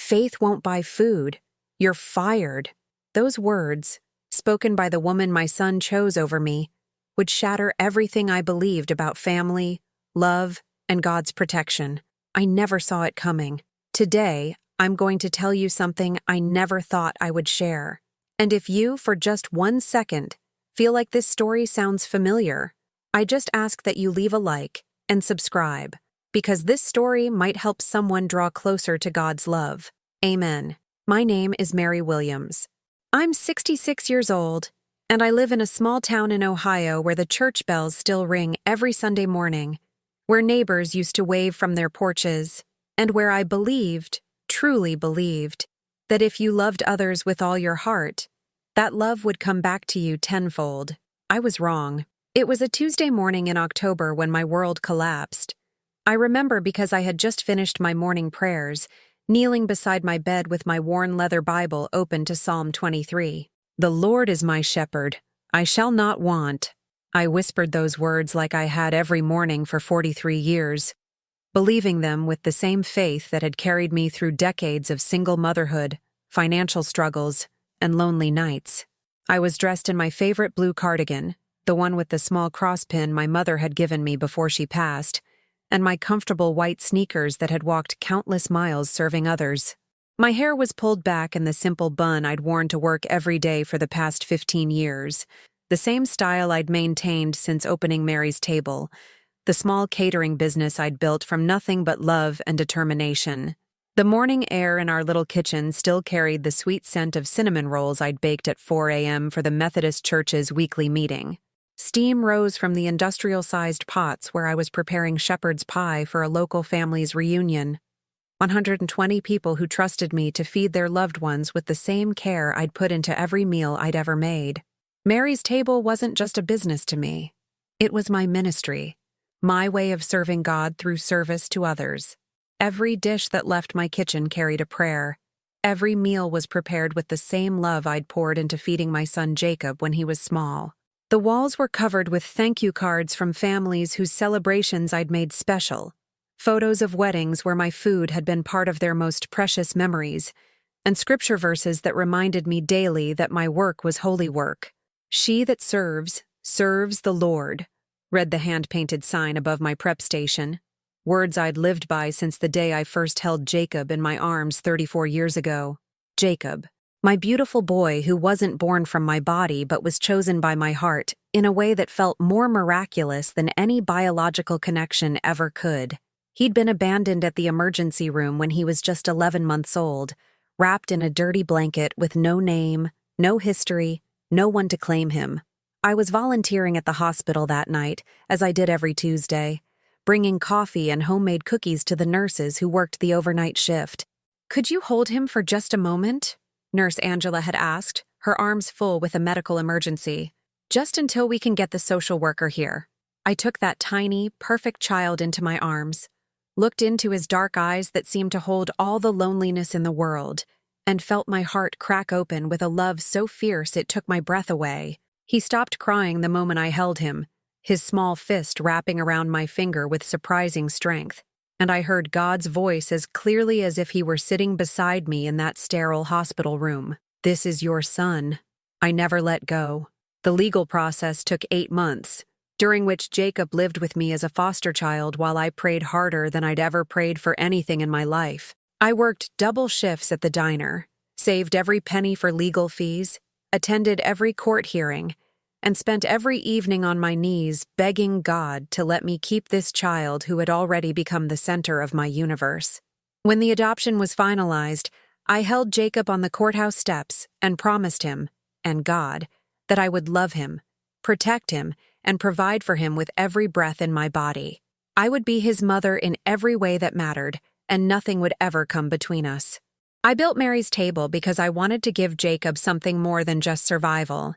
Faith won't buy food. You're fired. Those words, spoken by the woman my son chose over me, would shatter everything I believed about family, love, and God's protection. I never saw it coming. Today, I'm going to tell you something I never thought I would share. And if you, for just 1 second, feel like this story sounds familiar, I just ask that you leave a like and subscribe, because this story might help someone draw closer to God's love. Amen. My name is Mary Williams. I'm 66 years old, and I live in a small town in Ohio where the church bells still ring every Sunday morning, where neighbors used to wave from their porches, and where I believed, truly believed, that if you loved others with all your heart, that love would come back to you tenfold. I was wrong. It was a Tuesday morning in October when my world collapsed. I remember because I had just finished my morning prayers, kneeling beside my bed with my worn leather Bible open to Psalm 23. "The Lord is my shepherd, I shall not want." I whispered those words like I had every morning for 43 years, believing them with the same faith that had carried me through decades of single motherhood, financial struggles, and lonely nights. I was dressed in my favorite blue cardigan, the one with the small crosspin my mother had given me before she passed, and my comfortable white sneakers that had walked countless miles serving others. My hair was pulled back in the simple bun I'd worn to work every day for the past 15 years, the same style I'd maintained since opening Mary's Table, the small catering business I'd built from nothing but love and determination. The morning air in our little kitchen still carried the sweet scent of cinnamon rolls I'd baked at 4 a.m. for the Methodist Church's weekly meeting. Steam rose from the industrial-sized pots where I was preparing shepherd's pie for a local family's reunion. 120 people who trusted me to feed their loved ones with the same care I'd put into every meal I'd ever made. Mary's Table wasn't just a business to me. It was my ministry, my way of serving God through service to others. Every dish that left my kitchen carried a prayer. Every meal was prepared with the same love I'd poured into feeding my son Jacob when he was small. The walls were covered with thank you cards from families whose celebrations I'd made special, photos of weddings where my food had been part of their most precious memories, and scripture verses that reminded me daily that my work was holy work. "She that serves, serves the Lord," read the hand-painted sign above my prep station, words I'd lived by since the day I first held Jacob in my arms 34 years ago. Jacob, my beautiful boy who wasn't born from my body but was chosen by my heart in a way that felt more miraculous than any biological connection ever could. He'd been abandoned at the emergency room when he was just 11 months old, wrapped in a dirty blanket with no name, no history, no one to claim him. I was volunteering at the hospital that night, as I did every Tuesday, bringing coffee and homemade cookies to the nurses who worked the overnight shift. "Could you hold him for just a moment?" Nurse Angela had asked, her arms full with a medical emergency. "Just until we can get the social worker here." I took that tiny, perfect child into my arms, looked into his dark eyes that seemed to hold all the loneliness in the world, and felt my heart crack open with a love so fierce it took my breath away. He stopped crying the moment I held him, his small fist wrapping around my finger with surprising strength, and I heard God's voice as clearly as if he were sitting beside me in that sterile hospital room. "This is your son." I never let go. The legal process took 8 months, during which Jacob lived with me as a foster child while I prayed harder than I'd ever prayed for anything in my life. I worked double shifts at the diner, saved every penny for legal fees, attended every court hearing, and spent every evening on my knees begging God to let me keep this child who had already become the center of my universe. When the adoption was finalized, I held Jacob on the courthouse steps and promised him, and God, that I would love him, protect him, and provide for him with every breath in my body. I would be his mother in every way that mattered, and nothing would ever come between us. I built Mary's Table because I wanted to give Jacob something more than just survival.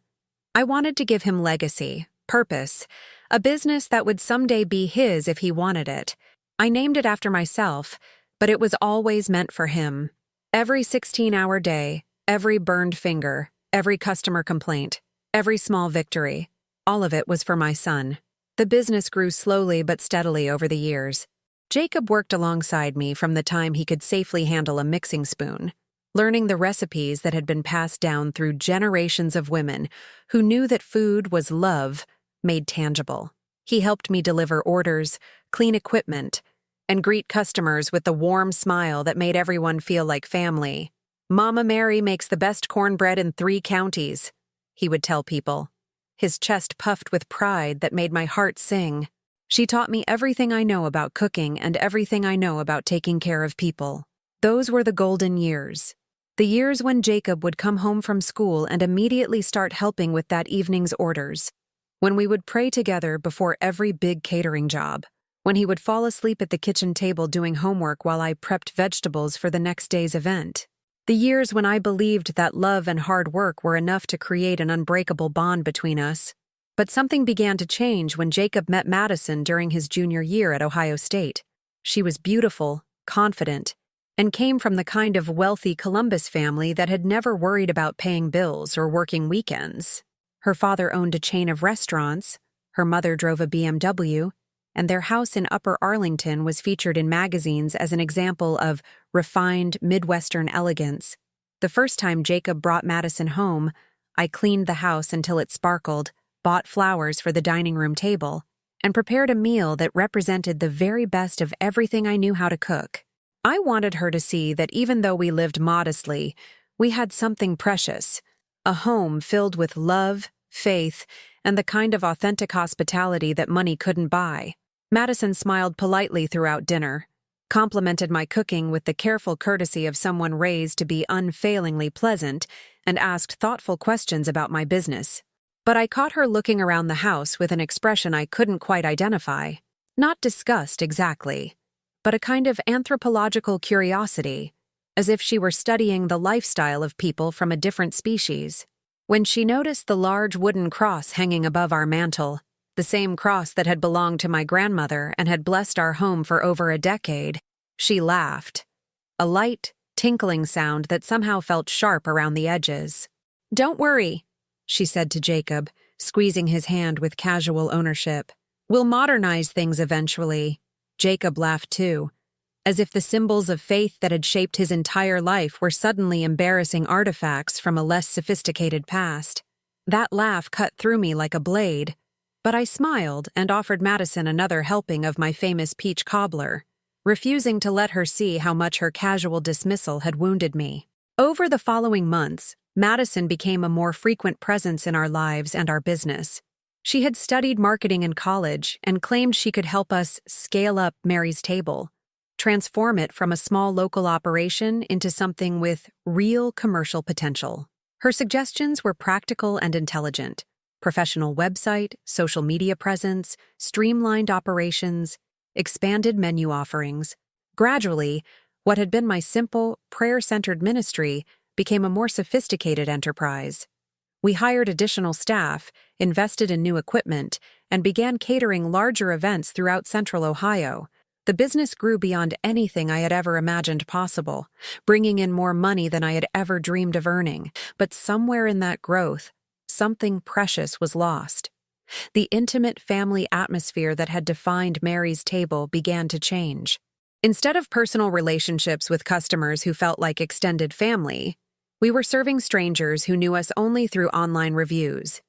I wanted to give him legacy, purpose, a business that would someday be his if he wanted it. I named it after myself, but it was always meant for him. Every 16-hour day, every burned finger, every customer complaint, every small victory, all of it was for my son. The business grew slowly but steadily over the years. Jacob worked alongside me from the time he could safely handle a mixing spoon, learning the recipes that had been passed down through generations of women who knew that food was love made tangible. He helped me deliver orders, clean equipment, and greet customers with the warm smile that made everyone feel like family. "Mama Mary makes the best cornbread in 3 counties," he would tell people, his chest puffed with pride that made my heart sing. She taught me everything I know about cooking and everything I know about taking care of people. Those were the golden years. The years when Jacob would come home from school and immediately start helping with that evening's orders. When we would pray together before every big catering job. When he would fall asleep at the kitchen table doing homework while I prepped vegetables for the next day's event. The years when I believed that love and hard work were enough to create an unbreakable bond between us. But something began to change when Jacob met Madison during his junior year at Ohio State. She was beautiful, confident, and came from the kind of wealthy Columbus family that had never worried about paying bills or working weekends. Her father owned a chain of restaurants, her mother drove a BMW, and their house in Upper Arlington was featured in magazines as an example of refined Midwestern elegance. The first time Jacob brought Madison home, I cleaned the house until it sparkled, bought flowers for the dining room table, and prepared a meal that represented the very best of everything I knew how to cook. I wanted her to see that even though we lived modestly, we had something precious, a home filled with love, faith, and the kind of authentic hospitality that money couldn't buy. Madison smiled politely throughout dinner, complimented my cooking with the careful courtesy of someone raised to be unfailingly pleasant, and asked thoughtful questions about my business. But I caught her looking around the house with an expression I couldn't quite identify. Not disgust exactly, but a kind of anthropological curiosity, as if she were studying the lifestyle of people from a different species. When she noticed the large wooden cross hanging above our mantel, the same cross that had belonged to my grandmother and had blessed our home for over a decade, she laughed, a light, tinkling sound that somehow felt sharp around the edges. "Don't worry," she said to Jacob, squeezing his hand with casual ownership. "We'll modernize things eventually." Jacob laughed too, as if the symbols of faith that had shaped his entire life were suddenly embarrassing artifacts from a less sophisticated past. That laugh cut through me like a blade, but I smiled and offered Madison another helping of my famous peach cobbler, refusing to let her see how much her casual dismissal had wounded me. Over the following months, Madison became a more frequent presence in our lives and our business. She had studied marketing in college and claimed she could help us scale up Mary's Table, transform it from a small local operation into something with real commercial potential. Her suggestions were practical and intelligent: professional website, social media presence, streamlined operations, expanded menu offerings. Gradually, what had been my simple, prayer-centered ministry became a more sophisticated enterprise. We hired additional staff, invested in new equipment, and began catering larger events throughout Central Ohio. The business grew beyond anything I had ever imagined possible, bringing in more money than I had ever dreamed of earning. But somewhere in that growth, something precious was lost. The intimate family atmosphere that had defined Mary's Table began to change. Instead of personal relationships with customers who felt like extended family, we were serving strangers who knew us only through online reviews.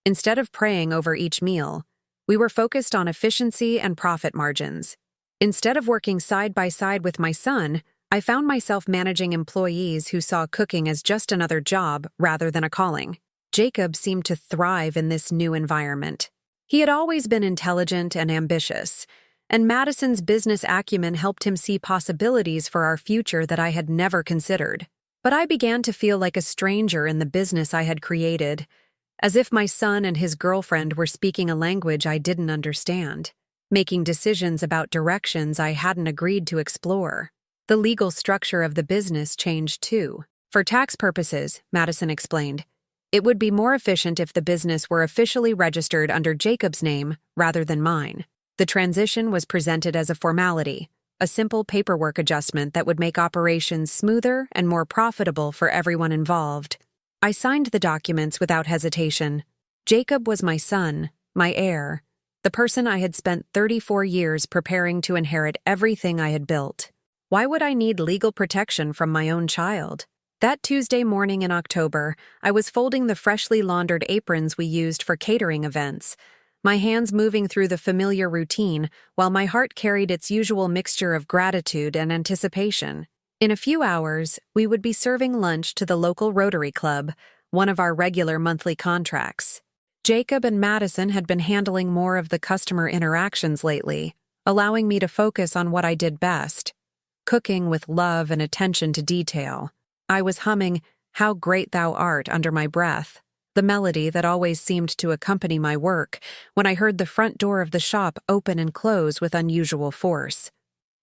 Instead of praying over each meal, we were focused on efficiency and profit margins. Instead of working side by side with my son, I found myself managing employees who saw cooking as just another job rather than a calling. Jacob seemed to thrive in this new environment. He had always been intelligent and ambitious, and Madison's business acumen helped him see possibilities for our future that I had never considered. But I began to feel like a stranger in the business I had created, as if my son and his girlfriend were speaking a language I didn't understand, making decisions about directions I hadn't agreed to explore. The legal structure of the business changed too. For tax purposes, Madison explained, it would be more efficient if the business were officially registered under Jacob's name rather than mine. The transition was presented as a formality, a simple paperwork adjustment that would make operations smoother and more profitable for everyone involved. I signed the documents without hesitation. Jacob was my son, my heir, the person I had spent 34 years preparing to inherit everything I had built. Why would I need legal protection from my own child? That Tuesday morning in October, I was folding the freshly laundered aprons we used for catering events, my hands moving through the familiar routine while my heart carried its usual mixture of gratitude and anticipation. In a few hours, we would be serving lunch to the local Rotary Club, one of our regular monthly contracts. Jacob and Madison had been handling more of the customer interactions lately, allowing me to focus on what I did best, cooking with love and attention to detail. I was humming "How Great Thou Art" under my breath, the melody that always seemed to accompany my work, when I heard the front door of the shop open and close with unusual force.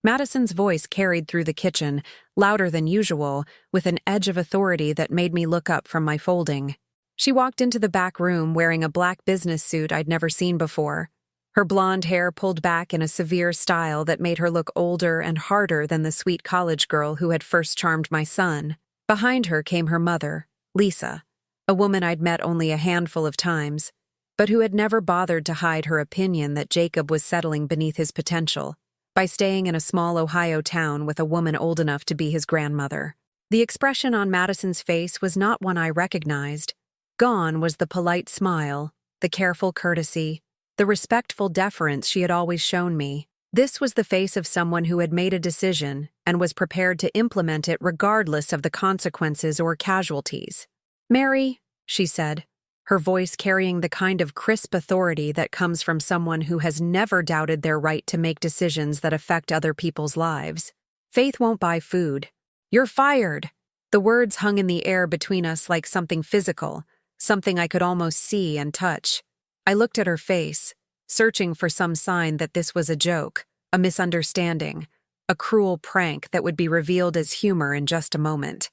Madison's voice carried through the kitchen, louder than usual, with an edge of authority that made me look up from my folding. She walked into the back room wearing a black business suit I'd never seen before, her blonde hair pulled back in a severe style that made her look older and harder than the sweet college girl who had first charmed my son. Behind her came her mother, Lisa, a woman I'd met only a handful of times, but who had never bothered to hide her opinion that Jacob was settling beneath his potential by staying in a small Ohio town with a woman old enough to be his grandmother. The expression on Madison's face was not one I recognized. Gone was the polite smile, the careful courtesy, the respectful deference she had always shown me. This was the face of someone who had made a decision and was prepared to implement it regardless of the consequences or casualties. "Mary," she said, her voice carrying the kind of crisp authority that comes from someone who has never doubted their right to make decisions that affect other people's lives. "Faith won't buy food. You're fired." The words hung in the air between us like something physical, something I could almost see and touch. I looked at her face, searching for some sign that this was a joke, a misunderstanding, a cruel prank that would be revealed as humor in just a moment.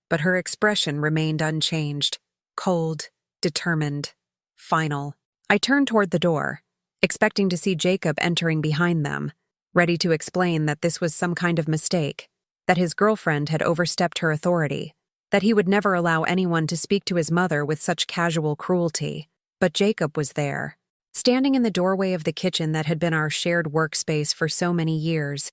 But her expression remained unchanged, cold, determined, final. I turned toward the door, expecting to see Jacob entering behind them, ready to explain that this was some kind of mistake, that his girlfriend had overstepped her authority, that he would never allow anyone to speak to his mother with such casual cruelty. But Jacob was there, standing in the doorway of the kitchen that had been our shared workspace for so many years,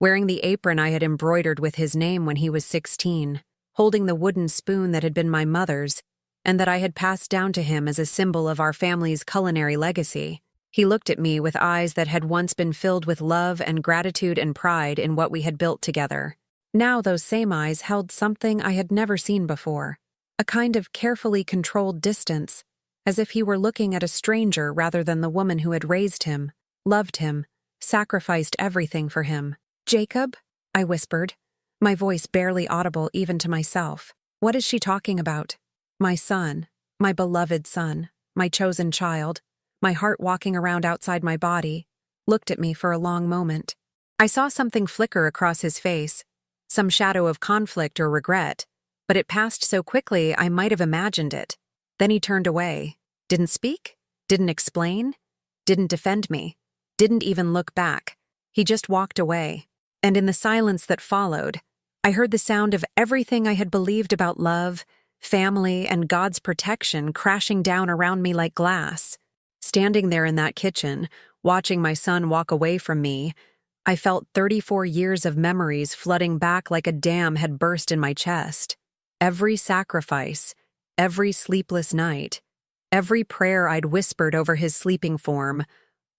wearing the apron I had embroidered with his name when he was 16, holding the wooden spoon that had been my mother's and that I had passed down to him as a symbol of our family's culinary legacy. He looked at me with eyes that had once been filled with love and gratitude and pride in what we had built together. Now those same eyes held something I had never seen before, a kind of carefully controlled distance, as if he were looking at a stranger rather than the woman who had raised him, loved him, sacrificed everything for him. "Jacob?" I whispered, my voice barely audible even to myself. "What is she talking about?" My son, my beloved son, my chosen child, my heart walking around outside my body, looked at me for a long moment. I saw something flicker across his face, some shadow of conflict or regret, but it passed so quickly I might have imagined it. Then he turned away, didn't speak, didn't explain, didn't defend me, didn't even look back. He just walked away, and in the silence that followed, I heard the sound of everything I had believed about love, family, and God's protection crashing down around me like glass. Standing there in that kitchen, watching my son walk away from me, I felt 34 years of memories flooding back like a dam had burst in my chest. Every sacrifice, every sleepless night, every prayer I'd whispered over his sleeping form,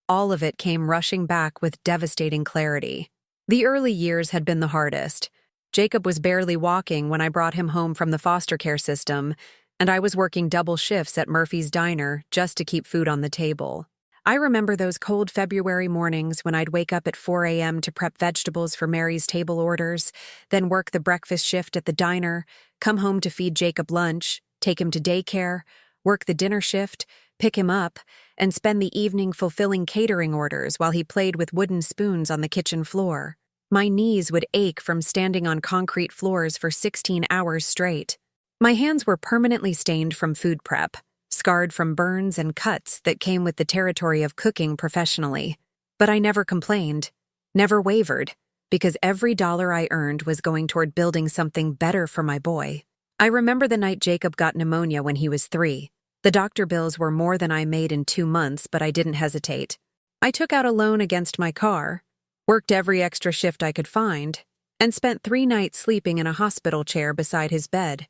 all of it came rushing back with devastating clarity. The early years had been the hardest. Jacob was barely walking when I brought him home from the foster care system, and I was working double shifts at Murphy's Diner just to keep food on the table. I remember those cold February mornings when I'd wake up at 4 a.m. to prep vegetables for Mary's table orders, then work the breakfast shift at the diner, come home to feed Jacob lunch, take him to daycare, work the dinner shift, pick him up, and spend the evening fulfilling catering orders while he played with wooden spoons on the kitchen floor. My knees would ache from standing on concrete floors for 16 hours straight. My hands were permanently stained from food prep, scarred from burns and cuts that came with the territory of cooking professionally. But I never complained, never wavered, because every dollar I earned was going toward building something better for my boy. I remember the night Jacob got pneumonia when he was 3. The doctor bills were more than I made in 2 months, but I didn't hesitate. I took out a loan against my car, worked every extra shift I could find, and spent 3 nights sleeping in a hospital chair beside his bed,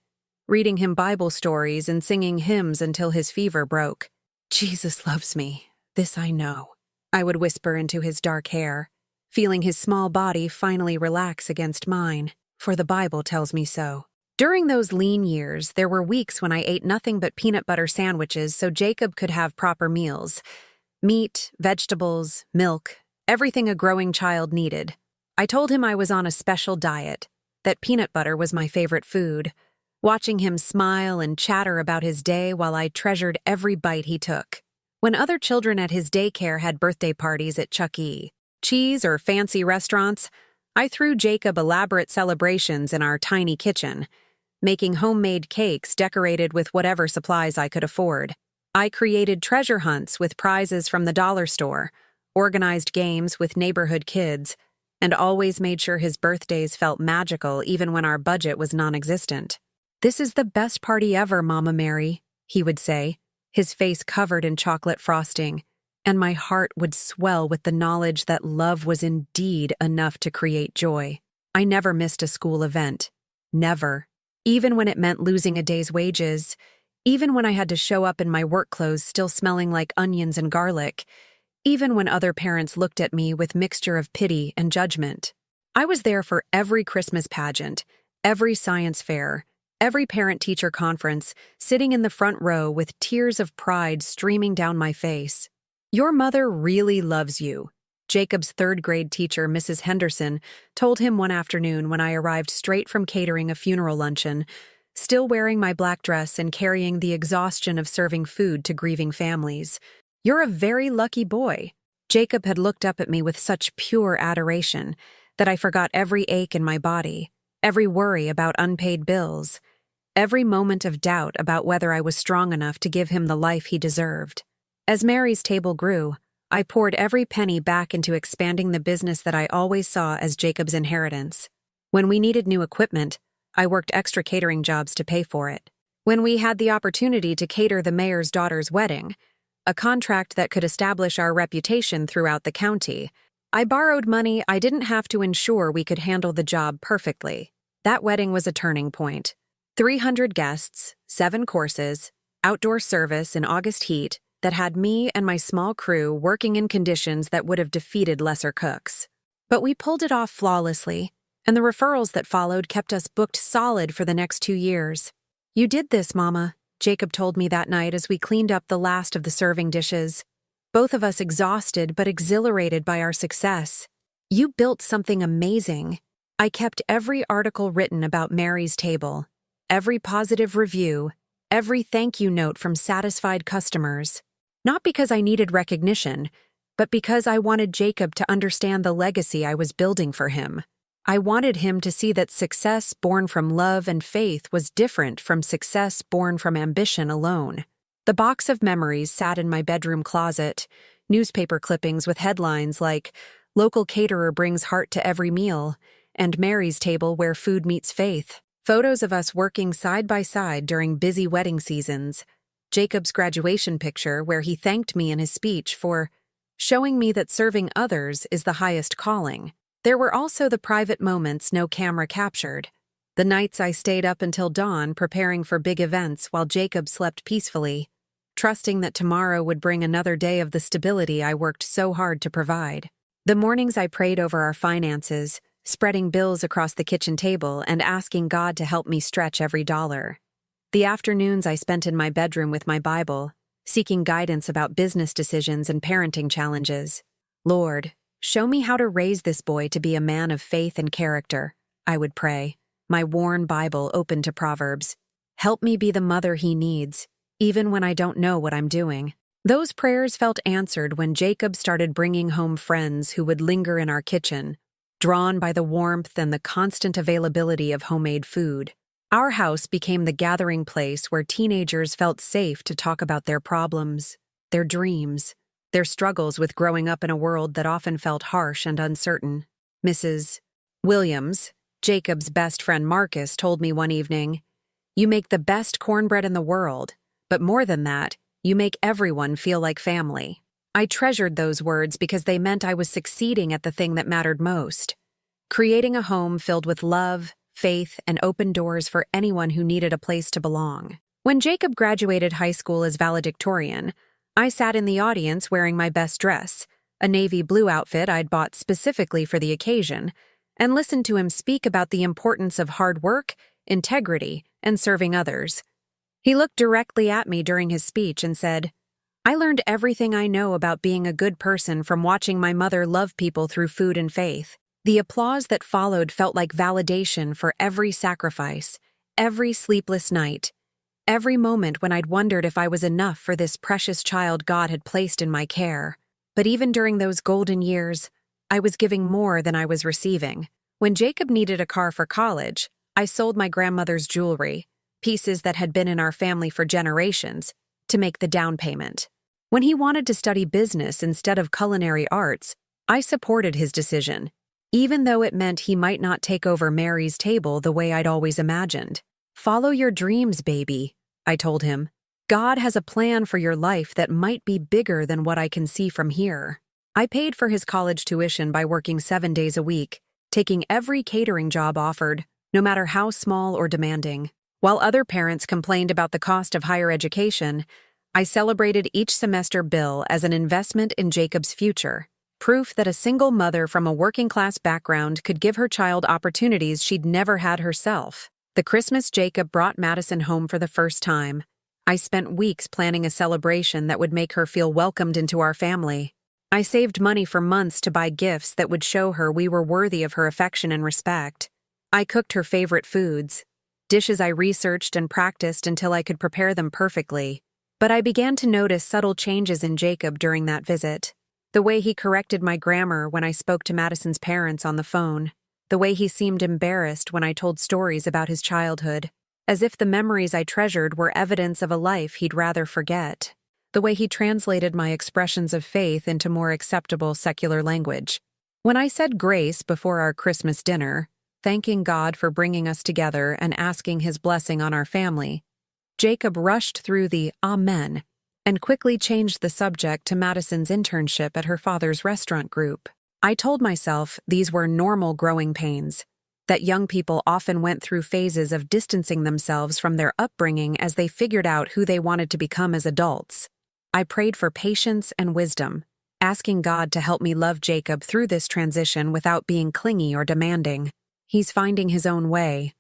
reading him Bible stories and singing hymns until his fever broke. "Jesus loves me, this I know," I would whisper into his dark hair, feeling his small body finally relax against mine, for the Bible tells me so. During those lean years, there were weeks when I ate nothing but peanut butter sandwiches so Jacob could have proper meals. Meat, vegetables, milk, everything a growing child needed. I told him I was on a special diet, that peanut butter was my favorite food, watching him smile and chatter about his day while I treasured every bite he took. When other children at his daycare had birthday parties at Chuck E. Cheese or fancy restaurants, I threw Jacob elaborate celebrations in our tiny kitchen, making homemade cakes decorated with whatever supplies I could afford. I created treasure hunts with prizes from the dollar store, organized games with neighborhood kids, and always made sure his birthdays felt magical even when our budget was non-existent. "This is the best party ever, Mama Mary," he would say, his face covered in chocolate frosting, and my heart would swell with the knowledge that love was indeed enough to create joy. I never missed a school event. Never. Even when it meant losing a day's wages, even when I had to show up in my work clothes still smelling like onions and garlic, even when other parents looked at me with mixture of pity and judgment. I was there for every Christmas pageant, every science fair, every parent-teacher conference, sitting in the front row with tears of pride streaming down my face. "Your mother really loves you," Jacob's third-grade teacher, Mrs. Henderson, told him one afternoon when I arrived straight from catering a funeral luncheon, still wearing my black dress and carrying the exhaustion of serving food to grieving families. "You're a very lucky boy." Jacob had looked up at me with such pure adoration that I forgot every ache in my body, every worry about unpaid bills, every moment of doubt about whether I was strong enough to give him the life he deserved. As Mary's table grew, I poured every penny back into expanding the business that I always saw as Jacob's inheritance. When we needed new equipment, I worked extra catering jobs to pay for it. When we had the opportunity to cater the mayor's daughter's wedding, a contract that could establish our reputation throughout the county, I borrowed money I didn't have to ensure we could handle the job perfectly. That wedding was a turning point. 300 guests, 7 courses, outdoor service in August heat that had me and my small crew working in conditions that would have defeated lesser cooks. But we pulled it off flawlessly, and the referrals that followed kept us booked solid for the next 2 years. "You did this, Mama," Jacob told me that night as we cleaned up the last of the serving dishes, both of us exhausted but exhilarated by our success. "You built something amazing." I kept every article written about Mary's table, every positive review, every thank you note from satisfied customers. Not because I needed recognition, but because I wanted Jacob to understand the legacy I was building for him. I wanted him to see that success born from love and faith was different from success born from ambition alone. The box of memories sat in my bedroom closet, newspaper clippings with headlines like, "Local caterer brings heart to every meal," and "Mary's table where food meets faith." Photos of us working side by side during busy wedding seasons. Jacob's graduation picture where he thanked me in his speech for showing me that serving others is the highest calling. There were also the private moments no camera captured. The nights I stayed up until dawn preparing for big events while Jacob slept peacefully, trusting that tomorrow would bring another day of the stability I worked so hard to provide. The mornings I prayed over our finances, spreading bills across the kitchen table and asking God to help me stretch every dollar. The afternoons I spent in my bedroom with my Bible, seeking guidance about business decisions and parenting challenges. "Lord, show me how to raise this boy to be a man of faith and character," I would pray, my worn Bible open to Proverbs. "Help me be the mother he needs, even when I don't know what I'm doing." Those prayers felt answered when Jacob started bringing home friends who would linger in our kitchen, drawn by the warmth and the constant availability of homemade food. Our house became the gathering place where teenagers felt safe to talk about their problems, their dreams, their struggles with growing up in a world that often felt harsh and uncertain. Mrs. Williams, Jacob's best friend Marcus, told me one evening, "You make the best cornbread in the world, but more than that, you make everyone feel like family." I treasured those words because they meant I was succeeding at the thing that mattered most, creating a home filled with love, faith, and open doors for anyone who needed a place to belong. When Jacob graduated high school as valedictorian, I sat in the audience wearing my best dress, a navy blue outfit I'd bought specifically for the occasion, and listened to him speak about the importance of hard work, integrity, and serving others. He looked directly at me during his speech and said, "I learned everything I know about being a good person from watching my mother love people through food and faith." The applause that followed felt like validation for every sacrifice, every sleepless night, every moment when I'd wondered if I was enough for this precious child God had placed in my care. But even during those golden years, I was giving more than I was receiving. When Jacob needed a car for college, I sold my grandmother's jewelry, pieces that had been in our family for generations, to make the down payment. When he wanted to study business instead of culinary arts, I supported his decision, even though it meant he might not take over Mary's table the way I'd always imagined. "Follow your dreams, baby," I told him. "God has a plan for your life that might be bigger than what I can see from here." I paid for his college tuition by working 7 days a week, taking every catering job offered, no matter how small or demanding. While other parents complained about the cost of higher education, I celebrated each semester bill as an investment in Jacob's future. Proof that a single mother from a working-class background could give her child opportunities she'd never had herself. The Christmas Jacob brought Madison home for the first time. I spent weeks planning a celebration that would make her feel welcomed into our family. I saved money for months to buy gifts that would show her we were worthy of her affection and respect. I cooked her favorite foods, dishes I researched and practiced until I could prepare them perfectly. But I began to notice subtle changes in Jacob during that visit. The way he corrected my grammar when I spoke to Madison's parents on the phone. The way he seemed embarrassed when I told stories about his childhood, as if the memories I treasured were evidence of a life he'd rather forget. The way he translated my expressions of faith into more acceptable secular language. When I said grace before our Christmas dinner, thanking God for bringing us together and asking his blessing on our family, Jacob rushed through the "Amen" and quickly changed the subject to Madison's internship at her father's restaurant group. I told myself these were normal growing pains, that young people often went through phases of distancing themselves from their upbringing as they figured out who they wanted to become as adults. I prayed for patience and wisdom, asking God to help me love Jacob through this transition without being clingy or demanding. "He's finding his own way,"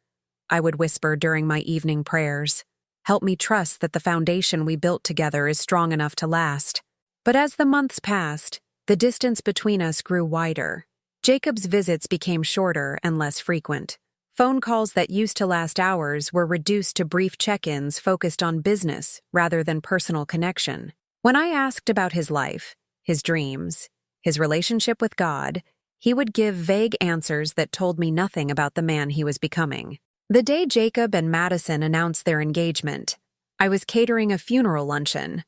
I would whisper during my evening prayers. "Help me trust that the foundation we built together is strong enough to last." But as the months passed, the distance between us grew wider. Jacob's visits became shorter and less frequent. Phone calls that used to last hours were reduced to brief check-ins focused on business rather than personal connection. When I asked about his life, his dreams, his relationship with God, he would give vague answers that told me nothing about the man he was becoming. The day Jacob and Madison announced their engagement, I was catering a funeral luncheon,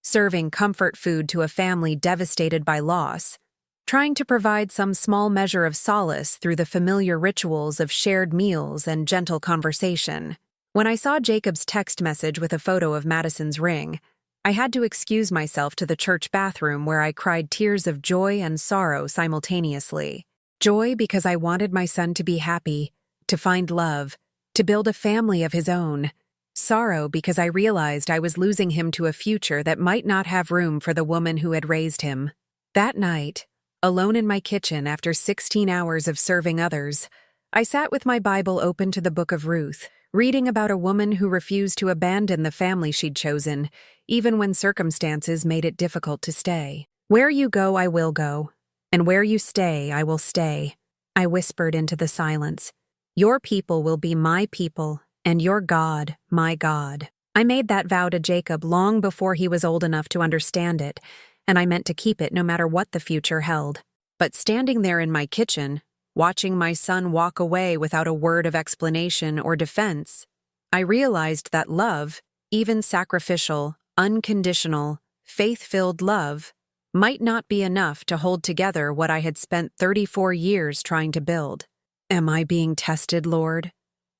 serving comfort food to a family devastated by loss, trying to provide some small measure of solace through the familiar rituals of shared meals and gentle conversation. When I saw Jacob's text message with a photo of Madison's ring, I had to excuse myself to the church bathroom where I cried tears of joy and sorrow simultaneously. Joy because I wanted my son to be happy, to find love, to build a family of his own. Sorrow because I realized I was losing him to a future that might not have room for the woman who had raised him. That night, alone in my kitchen after 16 hours of serving others, I sat with my Bible open to the book of Ruth, reading about a woman who refused to abandon the family she'd chosen, even when circumstances made it difficult to stay. "Where you go, I will go, and where you stay, I will stay," I whispered into the silence. "Your people will be my people, and your God, my God." I made that vow to Jacob long before he was old enough to understand it, and I meant to keep it no matter what the future held. But standing there in my kitchen, watching my son walk away without a word of explanation or defense, I realized that love, even sacrificial, unconditional, faith-filled love, might not be enough to hold together what I had spent 34 years trying to build. "Am I being tested, Lord?"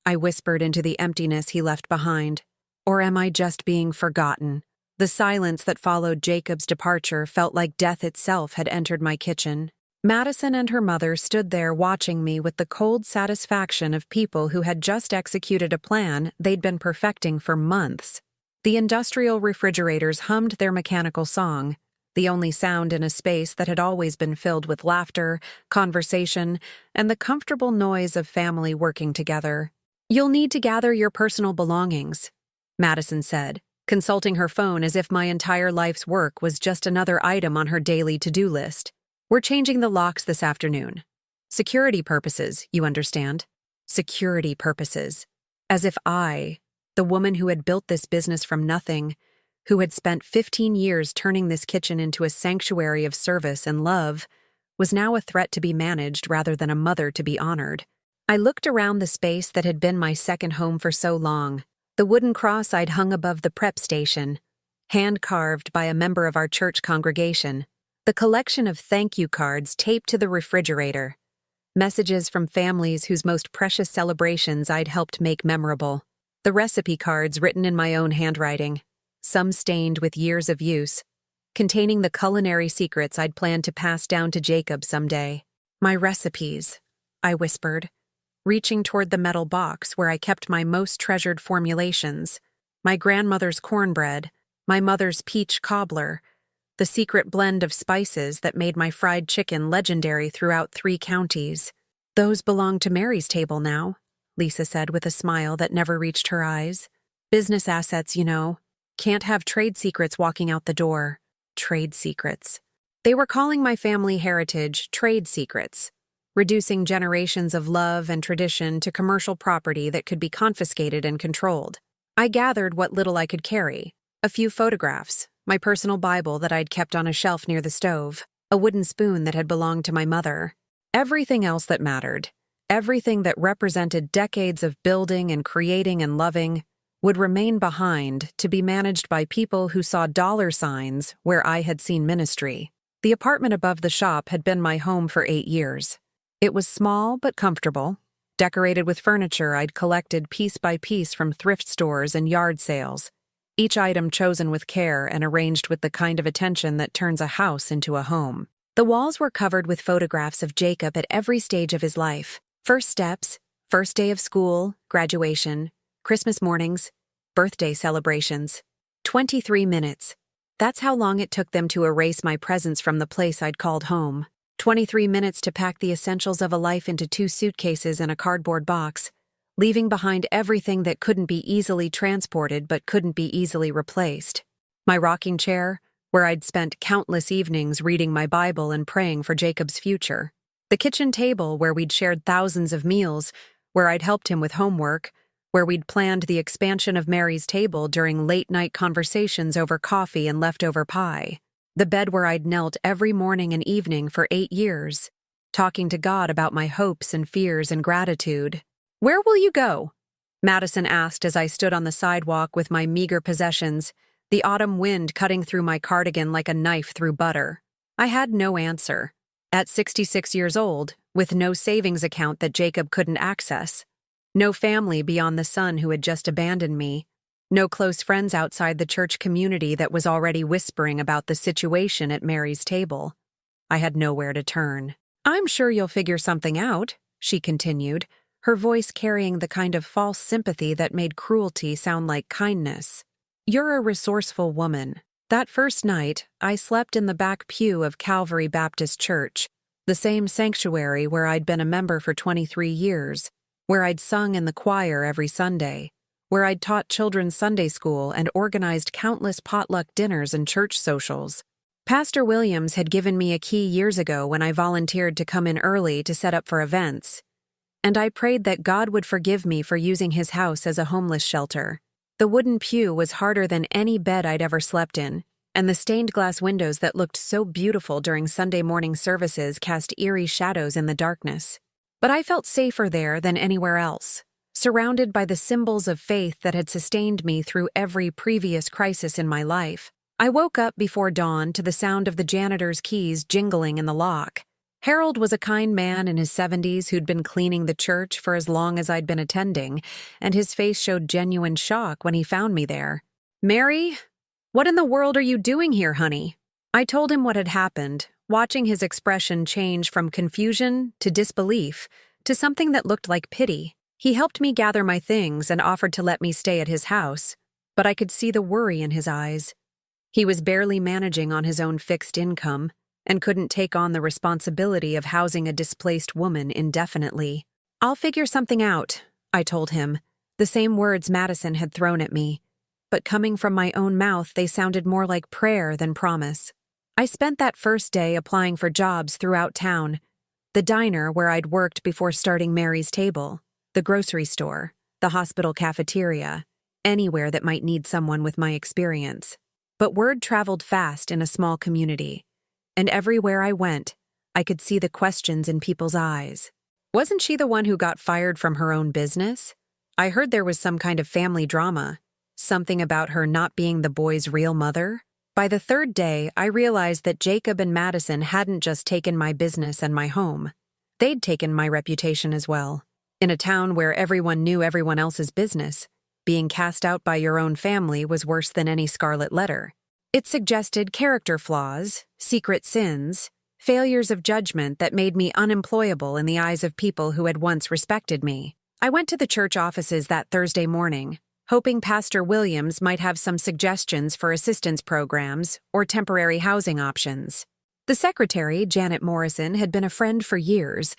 I whispered into the emptiness he left behind. "Or am I just being forgotten?" The silence that followed Jacob's departure felt like death itself had entered my kitchen. Madison and her mother stood there watching me with the cold satisfaction of people who had just executed a plan they'd been perfecting for months. The industrial refrigerators hummed their mechanical song, the only sound in a space that had always been filled with laughter, conversation, and the comfortable noise of family working together. "You'll need to gather your personal belongings," Madison said, consulting her phone as if my entire life's work was just another item on her daily to-do list. "We're changing the locks this afternoon. Security purposes, you understand. Security purposes. As if I, the woman who had built this business from nothing, who had spent 15 years turning this kitchen into a sanctuary of service and love, was now a threat to be managed rather than a mother to be honored. I looked around the space that had been my second home for so long, the wooden cross I'd hung above the prep station, hand-carved by a member of our church congregation, the collection of thank you cards taped to the refrigerator, messages from families whose most precious celebrations I'd helped make memorable, the recipe cards written in my own handwriting, some stained with years of use, containing the culinary secrets I'd planned to pass down to Jacob someday. "My recipes," I whispered, reaching toward the metal box where I kept my most treasured formulations, my grandmother's cornbread, my mother's peach cobbler, the secret blend of spices that made my fried chicken legendary throughout 3 counties. "Those belong to Mary's table now," Lisa said with a smile that never reached her eyes. "Business assets, you know. Can't have trade secrets walking out the door." Trade secrets. They were calling my family heritage trade secrets, reducing generations of love and tradition to commercial property that could be confiscated and controlled. I gathered what little I could carry: a few photographs, my personal Bible that I'd kept on a shelf near the stove, a wooden spoon that had belonged to my mother. Everything else that mattered, everything that represented decades of building and creating and loving, would remain behind to be managed by people who saw dollar signs where I had seen ministry. The apartment above the shop had been my home for 8 years. It was small but comfortable, decorated with furniture I'd collected piece by piece from thrift stores and yard sales, each item chosen with care and arranged with the kind of attention that turns a house into a home. The walls were covered with photographs of Jacob at every stage of his life: first steps, first day of school, graduation, Christmas mornings, birthday celebrations. 23 minutes. That's how long it took them to erase my presence from the place I'd called home. 23 minutes to pack the essentials of a life into 2 suitcases and a cardboard box, leaving behind everything that couldn't be easily transported but couldn't be easily replaced. My rocking chair, where I'd spent countless evenings reading my Bible and praying for Jacob's future. The kitchen table where we'd shared thousands of meals, where I'd helped him with homework, where we'd planned the expansion of Mary's table during late-night conversations over coffee and leftover pie. The bed where I'd knelt every morning and evening for 8 years, talking to God about my hopes and fears and gratitude. "Where will you go?" Madison asked as I stood on the sidewalk with my meager possessions, the autumn wind cutting through my cardigan like a knife through butter. I had no answer. At 66 years old, with no savings account that Jacob couldn't access, no family beyond the son who had just abandoned me, no close friends outside the church community that was already whispering about the situation at Mary's table, I had nowhere to turn. "I'm sure you'll figure something out," she continued, her voice carrying the kind of false sympathy that made cruelty sound like kindness. "You're a resourceful woman." That first night, I slept in the back pew of Calvary Baptist Church, the same sanctuary where I'd been a member for 23 years, where I'd sung in the choir every Sunday, where I'd taught children's Sunday school and organized countless potluck dinners and church socials. Pastor Williams had given me a key years ago when I volunteered to come in early to set up for events, and I prayed that God would forgive me for using his house as a homeless shelter. The wooden pew was harder than any bed I'd ever slept in, and the stained glass windows that looked so beautiful during Sunday morning services cast eerie shadows in the darkness. But I felt safer there than anywhere else, surrounded by the symbols of faith that had sustained me through every previous crisis in my life. I woke up before dawn to the sound of the janitor's keys jingling in the lock. Harold was a kind man in his 70s who'd been cleaning the church for as long as I'd been attending, and his face showed genuine shock when he found me there. "Mary, "What in the world are you doing here, honey?" I told him what had happened, watching his expression change from confusion to disbelief to something that looked like pity. He helped me gather my things and offered to let me stay at his house, but I could see the worry in his eyes. He was barely managing on his own fixed income and couldn't take on the responsibility of housing a displaced woman indefinitely. "I'll figure something out," I told him, the same words Madison had thrown at me, but coming from my own mouth they sounded more like prayer than promise. I spent that first day applying for jobs throughout town: the diner where I'd worked before starting Mary's Table, the grocery store, the hospital cafeteria, anywhere that might need someone with my experience. But word traveled fast in a small community, and everywhere I went, I could see the questions in people's eyes. Wasn't she the one who got fired from her own business? I heard there was some kind of family drama, something about her not being the boy's real mother. By the third day, I realized that Jacob and Madison hadn't just taken my business and my home. They'd taken my reputation as well. In a town where everyone knew everyone else's business, being cast out by your own family was worse than any scarlet letter. It suggested character flaws, secret sins, failures of judgment that made me unemployable in the eyes of people who had once respected me. I went to the church offices that Thursday morning, hoping Pastor Williams might have some suggestions for assistance programs or temporary housing options. The secretary, Janet Morrison, had been a friend for years.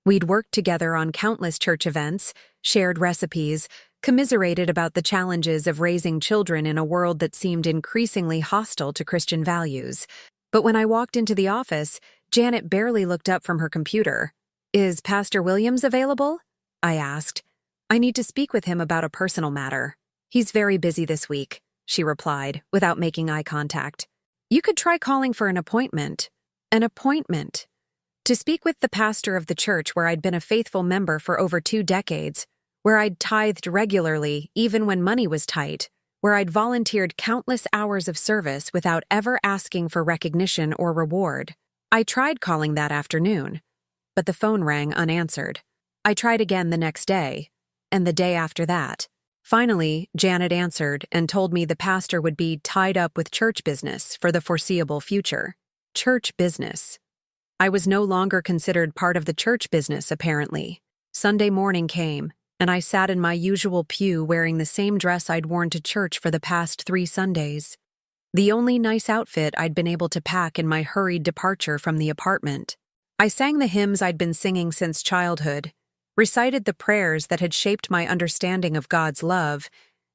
We'd worked together on countless church events, shared recipes, commiserated about the challenges of raising children in a world that seemed increasingly hostile to Christian values. But when I walked into the office, Janet barely looked up from her computer. "Is Pastor Williams available?" I asked. "I need to speak with him about a personal matter." "He's very busy this week," she replied, without making eye contact. "You could try calling for an appointment." An appointment? To speak with the pastor of the church where I'd been a faithful member for over 2 decades, where I'd tithed regularly even when money was tight, where I'd volunteered countless hours of service without ever asking for recognition or reward. I tried calling that afternoon, but the phone rang unanswered. I tried again the next day, and the day after that. Finally, Janet answered and told me the pastor would be tied up with church business for the foreseeable future. Church business. I was no longer considered part of the church business, apparently. Sunday morning came, and I sat in my usual pew wearing the same dress I'd worn to church for the past 3 Sundays. The only nice outfit I'd been able to pack in my hurried departure from the apartment. I sang the hymns I'd been singing since childhood, recited the prayers that had shaped my understanding of God's love,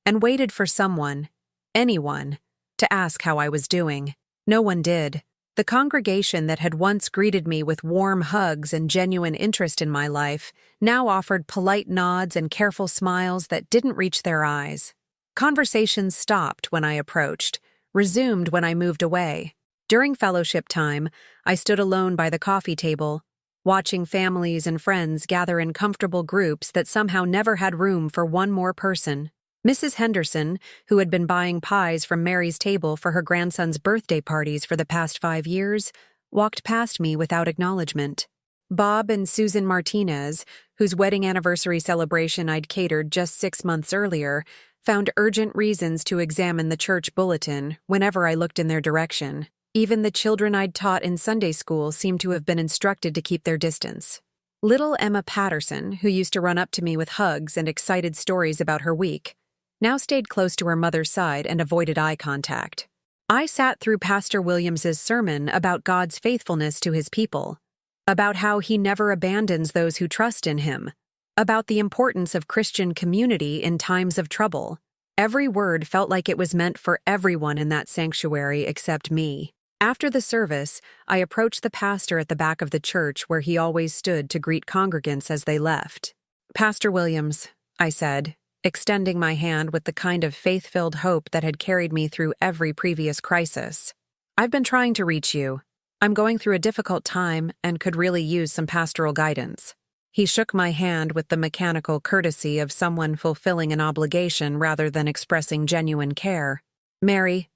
and waited for someone, anyone, to ask how I was doing. No one did. The congregation that had once greeted me with warm hugs and genuine interest in my life now offered polite nods and careful smiles that didn't reach their eyes. Conversations stopped when I approached, resumed when I moved away. During fellowship time, I stood alone by the coffee table, watching families and friends gather in comfortable groups that somehow never had room for one more person. Mrs. Henderson, who had been buying pies from Mary's Table for her grandson's birthday parties for the past 5 years, walked past me without acknowledgement. Bob and Susan Martinez, whose wedding anniversary celebration I'd catered just 6 months earlier, found urgent reasons to examine the church bulletin whenever I looked in their direction. Even the children I'd taught in Sunday school seemed to have been instructed to keep their distance. Little Emma Patterson, who used to run up to me with hugs and excited stories about her week, now stayed close to her mother's side and avoided eye contact. I sat through Pastor Williams's sermon about God's faithfulness to his people, about how he never abandons those who trust in him, about the importance of Christian community in times of trouble. Every word felt like it was meant for everyone in that sanctuary except me. After the service, I approached the pastor at the back of the church where he always stood to greet congregants as they left. "Pastor Williams," I said, extending my hand with the kind of faith-filled hope that had carried me through every previous crisis. "I've been trying to reach you. I'm going through a difficult time and could really use some pastoral guidance." He shook my hand with the mechanical courtesy of someone fulfilling an obligation rather than expressing genuine care. "Mary,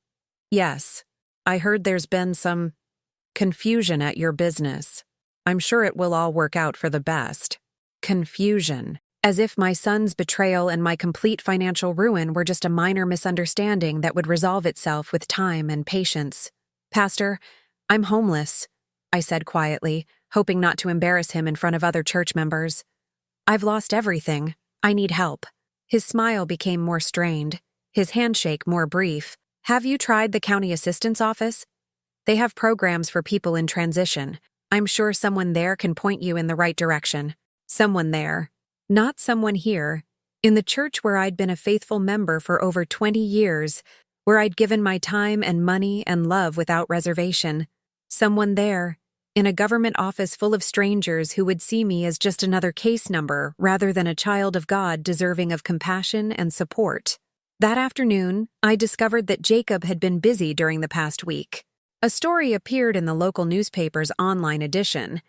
yes, I heard there's been some confusion at your business. I'm sure it will all work out for the best." Confusion. as if my son's betrayal and my complete financial ruin were just a minor misunderstanding that would resolve itself with time and patience. "Pastor, I'm homeless," I said quietly, hoping not to embarrass him in front of other church members. "I've lost everything. I need help." His smile became more strained, his handshake more brief. "Have you tried the county assistance office? They have programs for people in transition. I'm sure someone there can point you in the right direction." Someone there. Not someone here. In the church where I'd been a faithful member for over 20 years, where I'd given my time and money and love without reservation. Someone there. In a government office full of strangers who would see me as just another case number rather than a child of God deserving of compassion and support. That afternoon, I discovered that Jacob had been busy during the past week. A story appeared in the local newspaper's online edition.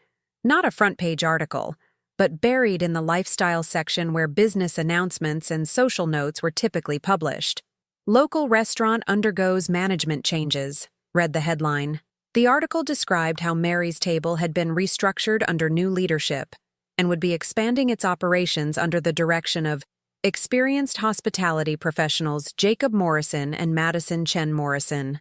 Not a front-page article, but buried in the lifestyle section where business announcements and social notes were typically published. "Local restaurant undergoes management changes," read the headline. The article described how Mary's Table had been restructured under new leadership and would be expanding its operations under the direction of experienced hospitality professionals Jacob Morrison and Madison Chen Morrison.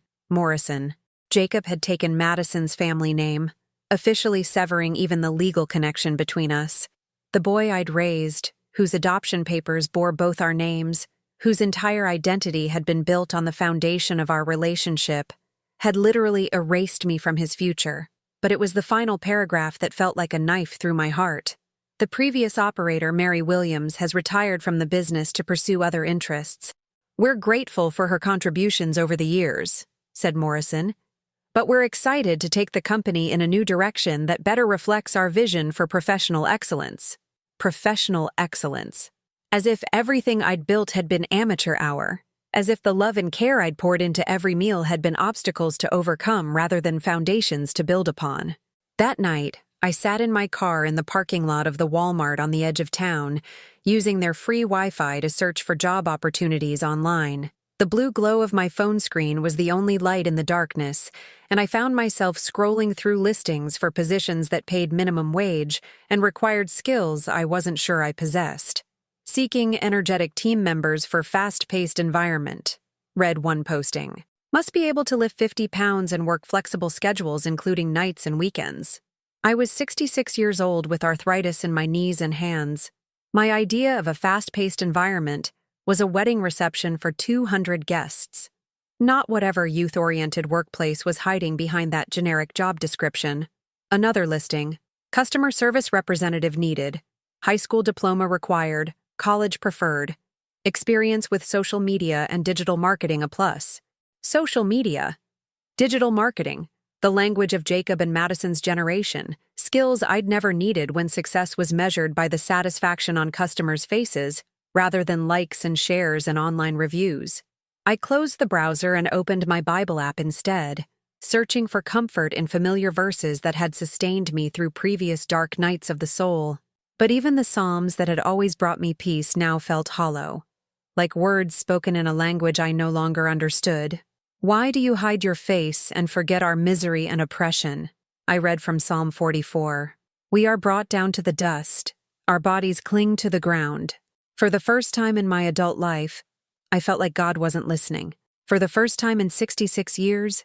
Jacob had taken Madison's family name, officially severing even the legal connection between us. The boy I'd raised, whose adoption papers bore both our names, whose entire identity had been built on the foundation of our relationship, had literally erased me from his future. But it was the final paragraph that felt like a knife through my heart. "The previous operator, Mary Williams, has retired from the business to pursue other interests. We're grateful for her contributions over the years," said Morrison. "But we're excited to take the company in a new direction that better reflects our vision for professional excellence." Professional excellence. As if everything I'd built had been amateur hour. As if the love and care I'd poured into every meal had been obstacles to overcome rather than foundations to build upon. That night, I sat in my car in the parking lot of the Walmart on the edge of town, using their free Wi-Fi to search for job opportunities online. The blue glow of my phone screen was the only light in the darkness, and I found myself scrolling through listings for positions that paid minimum wage and required skills I wasn't sure I possessed. "Seeking energetic team members for fast-paced environment," read one posting. "Must be able to lift 50 pounds and work flexible schedules including nights and weekends." I was 66 years old with arthritis in my knees and hands. My idea of a fast-paced environment was a wedding reception for 200 guests. Not whatever youth-oriented workplace was hiding behind that generic job description. Another listing. Customer service representative needed. High school diploma required. College preferred. Experience with social media and digital marketing a plus. Social media. Digital marketing. The language of Jacob and Madison's generation. Skills I'd never needed when success was measured by the satisfaction on customers' faces, rather than likes and shares and online reviews. I closed the browser and opened my Bible app instead, searching for comfort in familiar verses that had sustained me through previous dark nights of the soul. But even the Psalms that had always brought me peace now felt hollow, like words spoken in a language I no longer understood. "Why do you hide your face and forget our misery and oppression?" I read from Psalm 44. "We are brought down to the dust. Our bodies cling to the ground." For the first time in my adult life, I felt like God wasn't listening. For the first time in 66 years,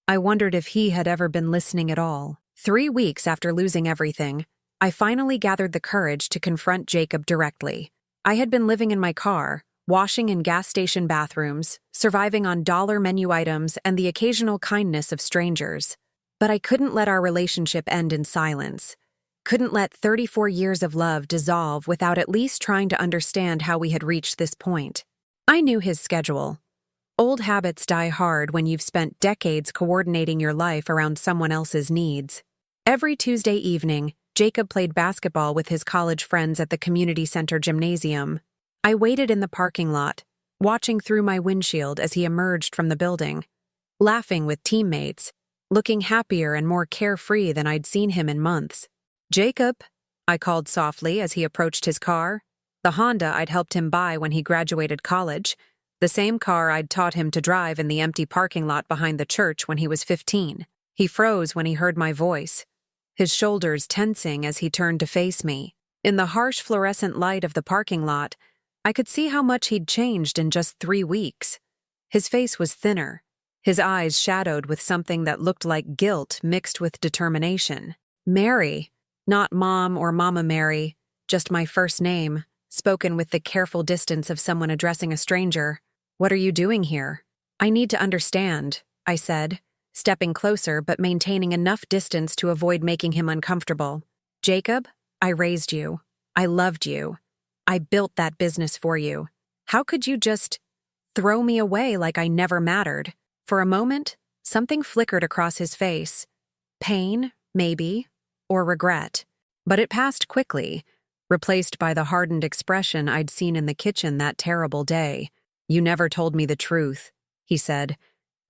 I wondered if He had ever been listening at all. 3 weeks after losing everything, I finally gathered the courage to confront Jacob directly. I had been living in my car, washing in gas station bathrooms, surviving on dollar menu items and the occasional kindness of strangers. But I couldn't let our relationship end in silence. Couldn't let 34 years of love dissolve without at least trying to understand how we had reached this point. I knew his schedule. Old habits die hard when you've spent decades coordinating your life around someone else's needs. Every Tuesday evening, Jacob played basketball with his college friends at the community center gymnasium. I waited in the parking lot, watching through my windshield as he emerged from the building, laughing with teammates, looking happier and more carefree than I'd seen him in months. "Jacob," I called softly as he approached his car, the Honda I'd helped him buy when he graduated college, the same car I'd taught him to drive in the empty parking lot behind the church when he was 15. He froze when he heard my voice, his shoulders tensing as he turned to face me. In the harsh fluorescent light of the parking lot, I could see how much he'd changed in just 3 weeks. His face was thinner, his eyes shadowed with something that looked like guilt mixed with determination. Mary, not Mom or Mama Mary, just my first name, spoken with the careful distance of someone addressing a stranger. "What are you doing here?" "I need to understand," I said, stepping closer but maintaining enough distance to avoid making him uncomfortable. "Jacob, I raised you. I loved you. I built that business for you. How could you just throw me away like I never mattered?" For a moment, something flickered across his face. Pain, maybe, or regret. But it passed quickly, replaced by the hardened expression I'd seen in the kitchen that terrible day. "You never told me the truth," he said,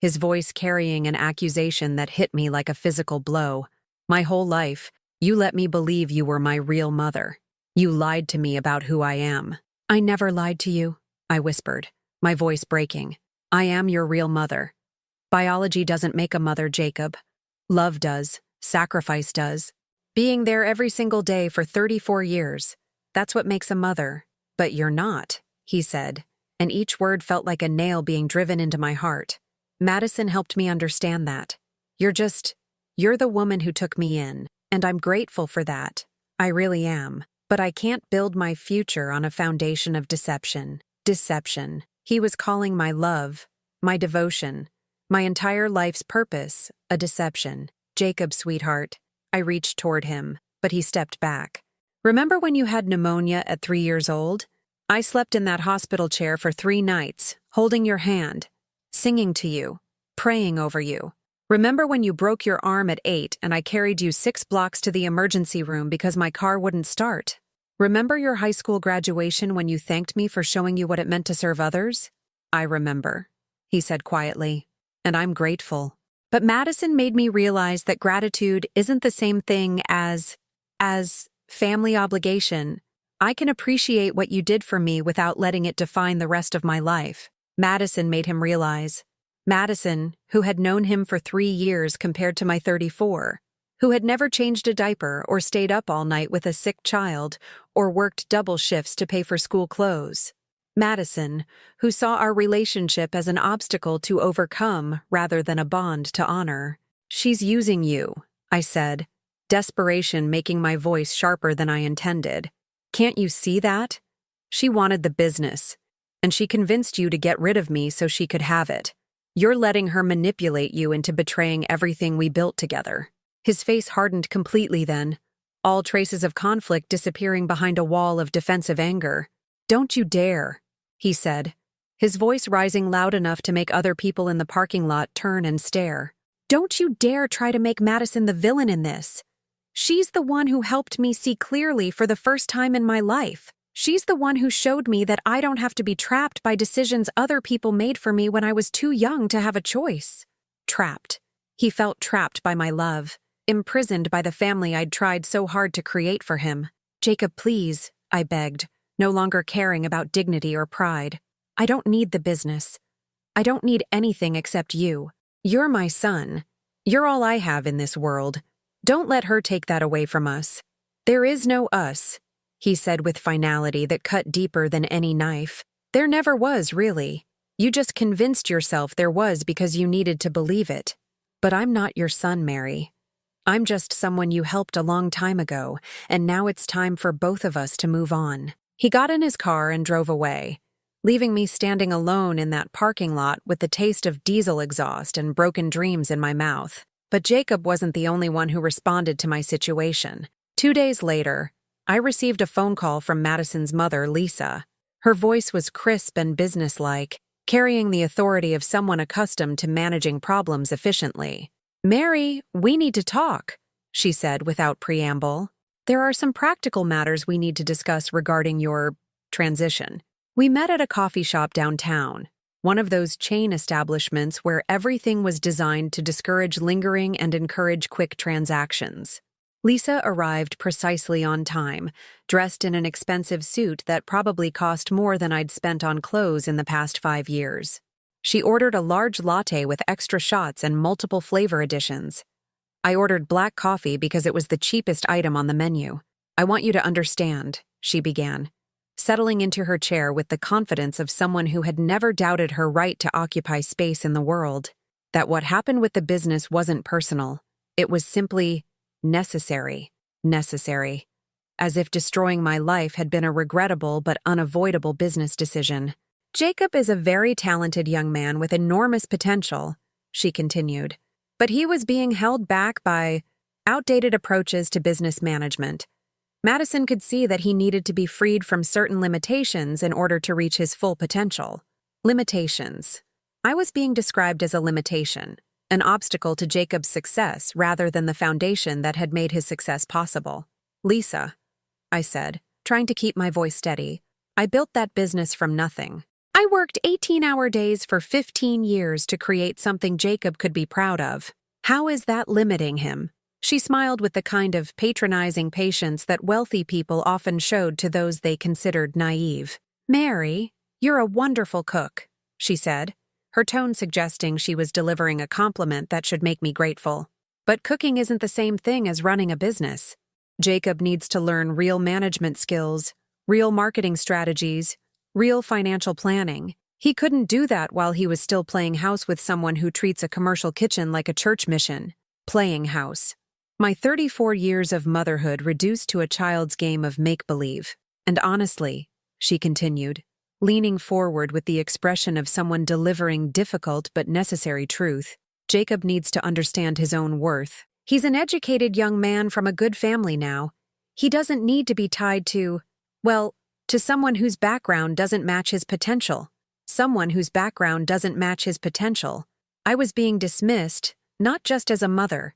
his voice carrying an accusation that hit me like a physical blow. "My whole life, you let me believe you were my real mother. You lied to me about who I am." "I never lied to you," I whispered, my voice breaking. "I am your real mother. Biology doesn't make a mother, Jacob. Love does. Sacrifice does. Being there every single day for 34 years. That's what makes a mother. But you're not," he said, and each word felt like a nail being driven into my heart. "Madison helped me understand that. You're the woman who took me in, and I'm grateful for that. I really am. But I can't build my future on a foundation of deception." Deception. He was calling my love, my devotion, my entire life's purpose, a deception. "Jacob, sweetheart." I reached toward him, but he stepped back. "Remember when you had pneumonia at 3 years old? I slept in that hospital chair for 3 nights, holding your hand, singing to you, praying over you. Remember when you broke your arm at 8 and I carried you 6 blocks to the emergency room because my car wouldn't start? Remember your high school graduation when you thanked me for showing you what it meant to serve others?" "I remember," he said quietly, "and I'm grateful." But Madison made me realize that gratitude isn't the same thing as family obligation. "I can appreciate what you did for me without letting it define the rest of my life." Madison made him realize. Madison, who had known him for 3 years compared to my 34, who had never changed a diaper or stayed up all night with a sick child or worked double shifts to pay for school clothes. Madison, who saw our relationship as an obstacle to overcome rather than a bond to honor. "She's using you," I said, desperation making my voice sharper than I intended. "Can't you see that? She wanted the business, and she convinced you to get rid of me so she could have it. You're letting her manipulate you into betraying everything we built together." His face hardened completely then, all traces of conflict disappearing behind a wall of defensive anger. "Don't you dare," he said, his voice rising loud enough to make other people in the parking lot turn and stare. "Don't you dare try to make Madison the villain in this. She's the one who helped me see clearly for the first time in my life. She's the one who showed me that I don't have to be trapped by decisions other people made for me when I was too young to have a choice." Trapped. He felt trapped by my love, imprisoned by the family I'd tried so hard to create for him. "Jacob, please," I begged, no longer caring about dignity or pride. "I don't need the business. I don't need anything except you. You're my son. You're all I have in this world. Don't let her take that away from us." "There is no us," he said with finality that cut deeper than any knife. "There never was, really. You just convinced yourself there was because you needed to believe it. But I'm not your son, Mary. I'm just someone you helped a long time ago, and now it's time for both of us to move on." He got in his car and drove away, leaving me standing alone in that parking lot with the taste of diesel exhaust and broken dreams in my mouth. But Jacob wasn't the only one who responded to my situation. 2 days later, I received a phone call from Madison's mother, Lisa. Her voice was crisp and businesslike, carrying the authority of someone accustomed to managing problems efficiently. "Mary, we need to talk," she said without preamble. "There are some practical matters we need to discuss regarding your transition." We met at a coffee shop downtown, one of those chain establishments where everything was designed to discourage lingering and encourage quick transactions. Lisa arrived precisely on time, dressed in an expensive suit that probably cost more than I'd spent on clothes in the past 5 years. She ordered a large latte with extra shots and multiple flavor additions. I ordered black coffee because it was the cheapest item on the menu. I want you to understand, she began, settling into her chair with the confidence of someone who had never doubted her right to occupy space in the world, that what happened with the business wasn't personal. It was simply necessary. Necessary. As if destroying my life had been a regrettable but unavoidable business decision. Jacob is a very talented young man with enormous potential, she continued, but he was being held back by outdated approaches to business management. Madison could see that he needed to be freed from certain limitations in order to reach his full potential. Limitations. I was being described as a limitation, an obstacle to Jacob's success rather than the foundation that had made his success possible. Lisa, I said, trying to keep my voice steady, I built that business from nothing. I worked 18-hour days for 15 years to create something Jacob could be proud of. How is that limiting him? She smiled with the kind of patronizing patience that wealthy people often showed to those they considered naive. Mary, you're a wonderful cook, she said, her tone suggesting she was delivering a compliment that should make me grateful. But cooking isn't the same thing as running a business. Jacob needs to learn real management skills, real marketing strategies, real financial planning. He couldn't do that while he was still playing house with someone who treats a commercial kitchen like a church mission. Playing house. My 34 years of motherhood reduced to a child's game of make-believe. And honestly, she continued, leaning forward with the expression of someone delivering difficult but necessary truth, Jacob needs to understand his own worth. He's an educated young man from a good family now. He doesn't need to be tied to, well, to someone whose background doesn't match his potential. Someone whose background doesn't match his potential. I was being dismissed, not just as a mother,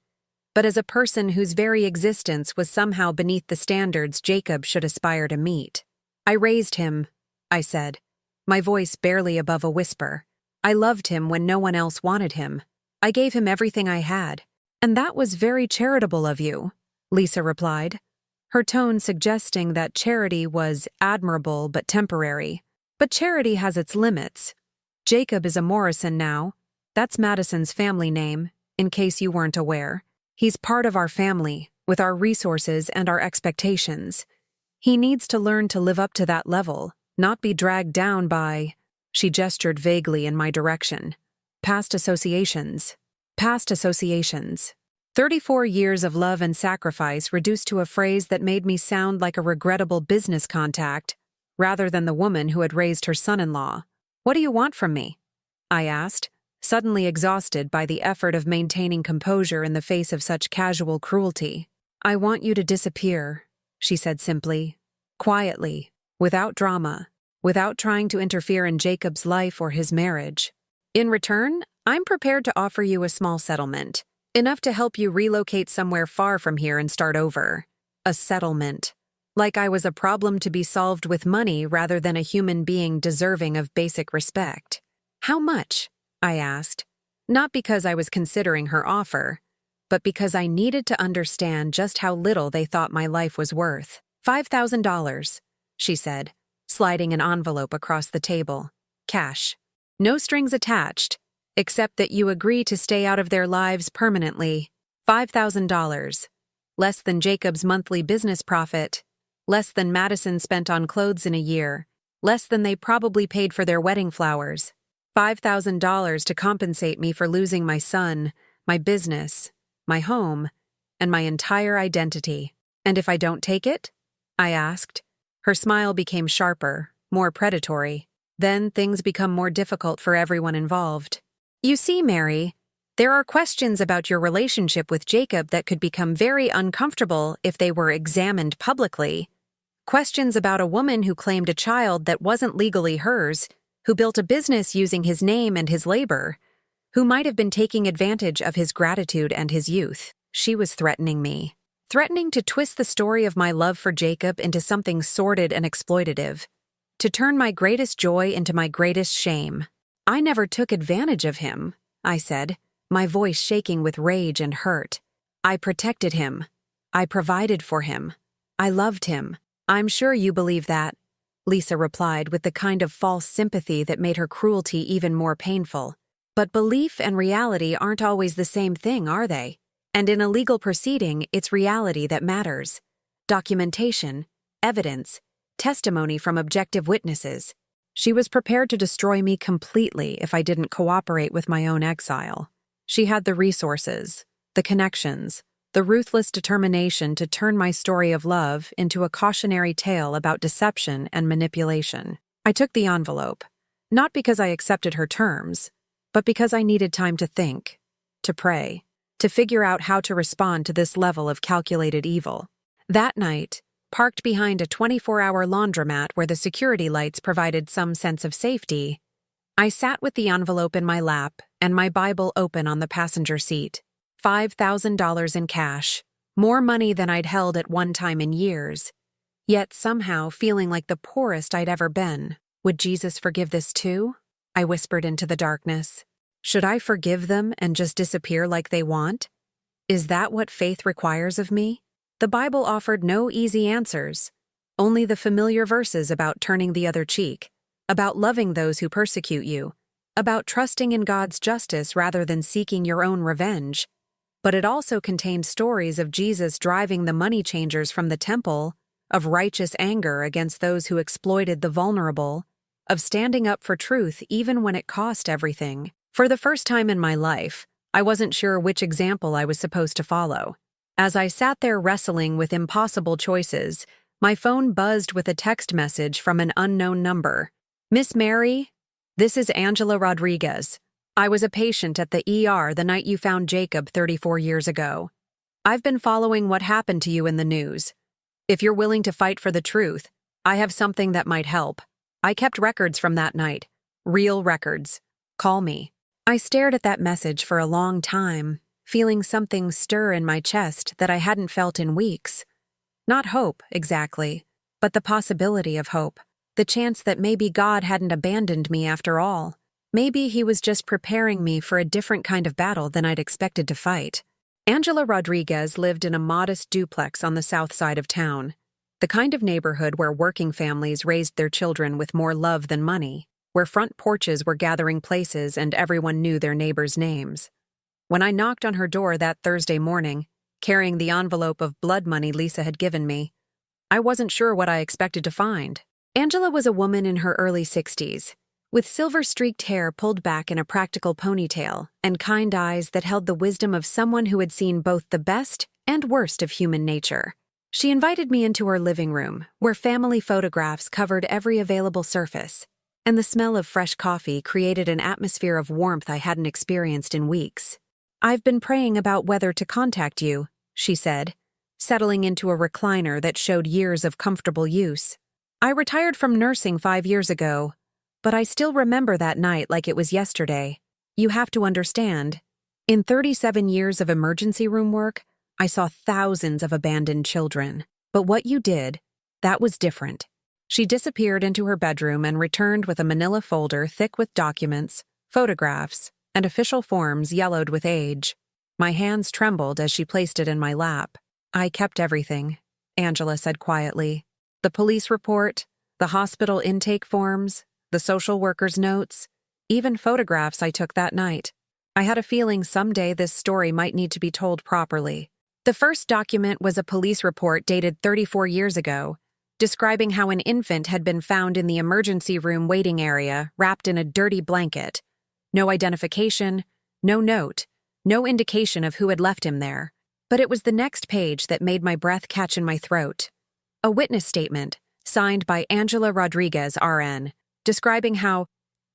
but as a person whose very existence was somehow beneath the standards Jacob should aspire to meet. I raised him, I said, my voice barely above a whisper. I loved him when no one else wanted him. I gave him everything I had. And that was very charitable of you, Lisa replied, her tone suggesting that charity was admirable but temporary. But charity has its limits. Jacob is a Morrison now. That's Madison's family name, in case you weren't aware. He's part of our family, with our resources and our expectations. He needs to learn to live up to that level, not be dragged down by, she gestured vaguely in my direction, past associations. Past associations. 34 years of love and sacrifice reduced to a phrase that made me sound like a regrettable business contact, rather than the woman who had raised her son-in-law. What do you want from me? I asked, suddenly exhausted by the effort of maintaining composure in the face of such casual cruelty. I want you to disappear, she said simply, quietly, without drama, without trying to interfere in Jacob's life or his marriage. In return, I'm prepared to offer you a small settlement, enough to help you relocate somewhere far from here and start over. A settlement. Like I was a problem to be solved with money rather than a human being deserving of basic respect. How much? I asked, not because I was considering her offer, but because I needed to understand just how little they thought my life was worth. $5,000, she said, sliding an envelope across the table. Cash. No strings attached, except that you agree to stay out of their lives permanently. $5,000. Less than Jacob's monthly business profit. Less than Madison spent on clothes in a year. Less than they probably paid for their wedding flowers. $5,000 to compensate me for losing my son, my business, my home, and my entire identity. And if I don't take it? I asked. Her smile became sharper, more predatory. Then things become more difficult for everyone involved. You see, Mary, there are questions about your relationship with Jacob that could become very uncomfortable if they were examined publicly. Questions about a woman who claimed a child that wasn't legally hers, who built a business using his name and his labor, who might have been taking advantage of his gratitude and his youth. She was threatening me. Threatening to twist the story of my love for Jacob into something sordid and exploitative. To turn my greatest joy into my greatest shame. I never took advantage of him, I said, my voice shaking with rage and hurt. I protected him. I provided for him. I loved him. I'm sure you believe that, Lisa replied with the kind of false sympathy that made her cruelty even more painful. But belief and reality aren't always the same thing, are they? And in a legal proceeding, it's reality that matters. documentation, evidence, testimony from objective witnesses. She was prepared to destroy me completely if I didn't cooperate with my own exile. She had the resources, the connections, the ruthless determination to turn my story of love into a cautionary tale about deception and manipulation. I took the envelope, not because I accepted her terms, but because I needed time to think, to pray, to figure out how to respond to this level of calculated evil. That night, parked behind a 24-hour laundromat where the security lights provided some sense of safety, I sat with the envelope in my lap and my Bible open on the passenger seat. $5,000 in cash, more money than I'd held at one time in years, yet somehow feeling like the poorest I'd ever been. Would Jesus forgive this too? I whispered into the darkness. Should I forgive them and just disappear like they want? Is that what faith requires of me? The Bible offered no easy answers, only the familiar verses about turning the other cheek, about loving those who persecute you, about trusting in God's justice rather than seeking your own revenge. But it also contained stories of Jesus driving the money changers from the temple, of righteous anger against those who exploited the vulnerable, of standing up for truth even when it cost everything. For the first time in my life, I wasn't sure which example I was supposed to follow. As I sat there wrestling with impossible choices, my phone buzzed with a text message from an unknown number. "Miss Mary, this is Angela Rodriguez. I was a patient at the ER the night you found Jacob 34 years ago. I've been following what happened to you in the news. If you're willing to fight for the truth, I have something that might help. I kept records from that night. Real records. Call me." I stared at that message for a long time, feeling something stir in my chest that I hadn't felt in weeks. Not hope, exactly, but the possibility of hope. The chance that maybe God hadn't abandoned me after all. Maybe he was just preparing me for a different kind of battle than I'd expected to fight. Angela Rodriguez lived in a modest duplex on the south side of town, the kind of neighborhood where working families raised their children with more love than money, where front porches were gathering places and everyone knew their neighbors' names. When I knocked on her door that Thursday morning, carrying the envelope of blood money Lisa had given me, I wasn't sure what I expected to find. Angela was a woman in her early 60s, with silver-streaked hair pulled back in a practical ponytail and kind eyes that held the wisdom of someone who had seen both the best and worst of human nature. She invited me into her living room, where family photographs covered every available surface, and the smell of fresh coffee created an atmosphere of warmth I hadn't experienced in weeks. "I've been praying about whether to contact you," she said, settling into a recliner that showed years of comfortable use. "I retired from nursing 5 years ago, but I still remember that night like it was yesterday. You have to understand, in 37 years of emergency room work, I saw thousands of abandoned children. But what you did, that was different." She disappeared into her bedroom and returned with a manila folder thick with documents, photographs, and official forms yellowed with age. My hands trembled as she placed it in my lap. "I kept everything," Angela said quietly. "The police report, the hospital intake forms, the social worker's notes, even photographs I took that night. I had a feeling someday this story might need to be told properly." The first document was a police report dated 34 years ago, describing how an infant had been found in the emergency room waiting area, wrapped in a dirty blanket. No identification, no note, no indication of who had left him there. But it was the next page that made my breath catch in my throat. A witness statement, signed by Angela Rodriguez, RN, describing how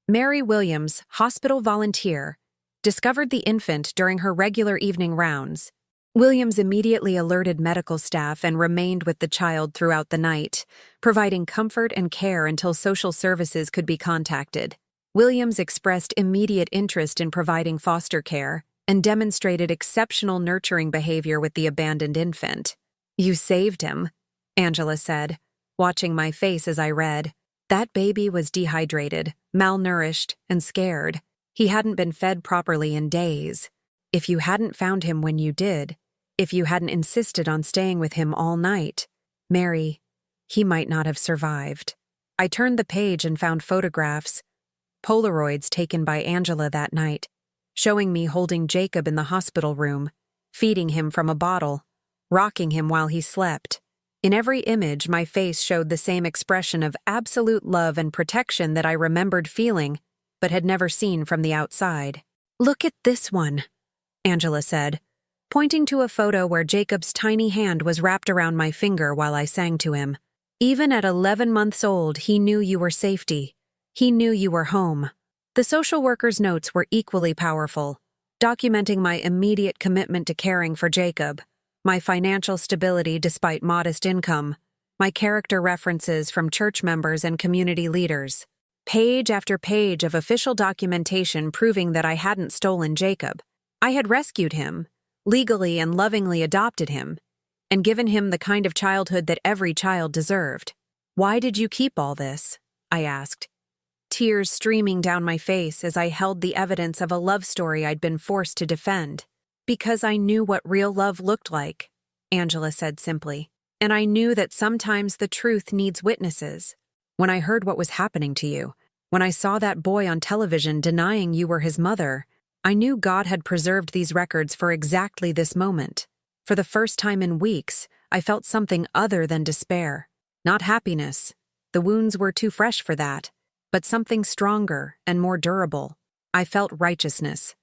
Mary Williams, hospital volunteer, discovered the infant during her regular evening rounds. Williams immediately alerted medical staff and remained with the child throughout the night, providing comfort and care until social services could be contacted. Williams expressed immediate interest in providing foster care and demonstrated exceptional nurturing behavior with the abandoned infant. "You saved him," Angela said, watching my face as I read. That baby was dehydrated, malnourished, and scared. He hadn't been fed properly in days. If you hadn't found him when you did, if you hadn't insisted on staying with him all night, Mary, he might not have survived. I turned the page and found photographs, Polaroids taken by Angela that night, showing me holding Jacob in the hospital room, feeding him from a bottle, rocking him while he slept. In every image, my face showed the same expression of absolute love and protection that I remembered feeling, but had never seen from the outside. "Look at this one," Angela said, pointing to a photo where Jacob's tiny hand was wrapped around my finger while I sang to him. "Even at 11 months old, he knew you were safety. He knew you were home." The social worker's notes were equally powerful, documenting my immediate commitment to caring for Jacob, my financial stability despite modest income, my character references from church members and community leaders. Page after page of official documentation proving that I hadn't stolen Jacob. I had rescued him, legally and lovingly adopted him, and given him the kind of childhood that every child deserved. "Why did you keep all this?" I asked, tears streaming down my face as I held the evidence of a love story I'd been forced to defend. "Because I knew what real love looked like," Angela said simply. "And I knew that sometimes the truth needs witnesses. When I heard what was happening to you, when I saw that boy on television denying you were his mother, I knew God had preserved these records for exactly this moment. For the first time in weeks, I felt something other than despair. Not happiness. The wounds were too fresh for that. But something stronger and more durable. I felt righteousness.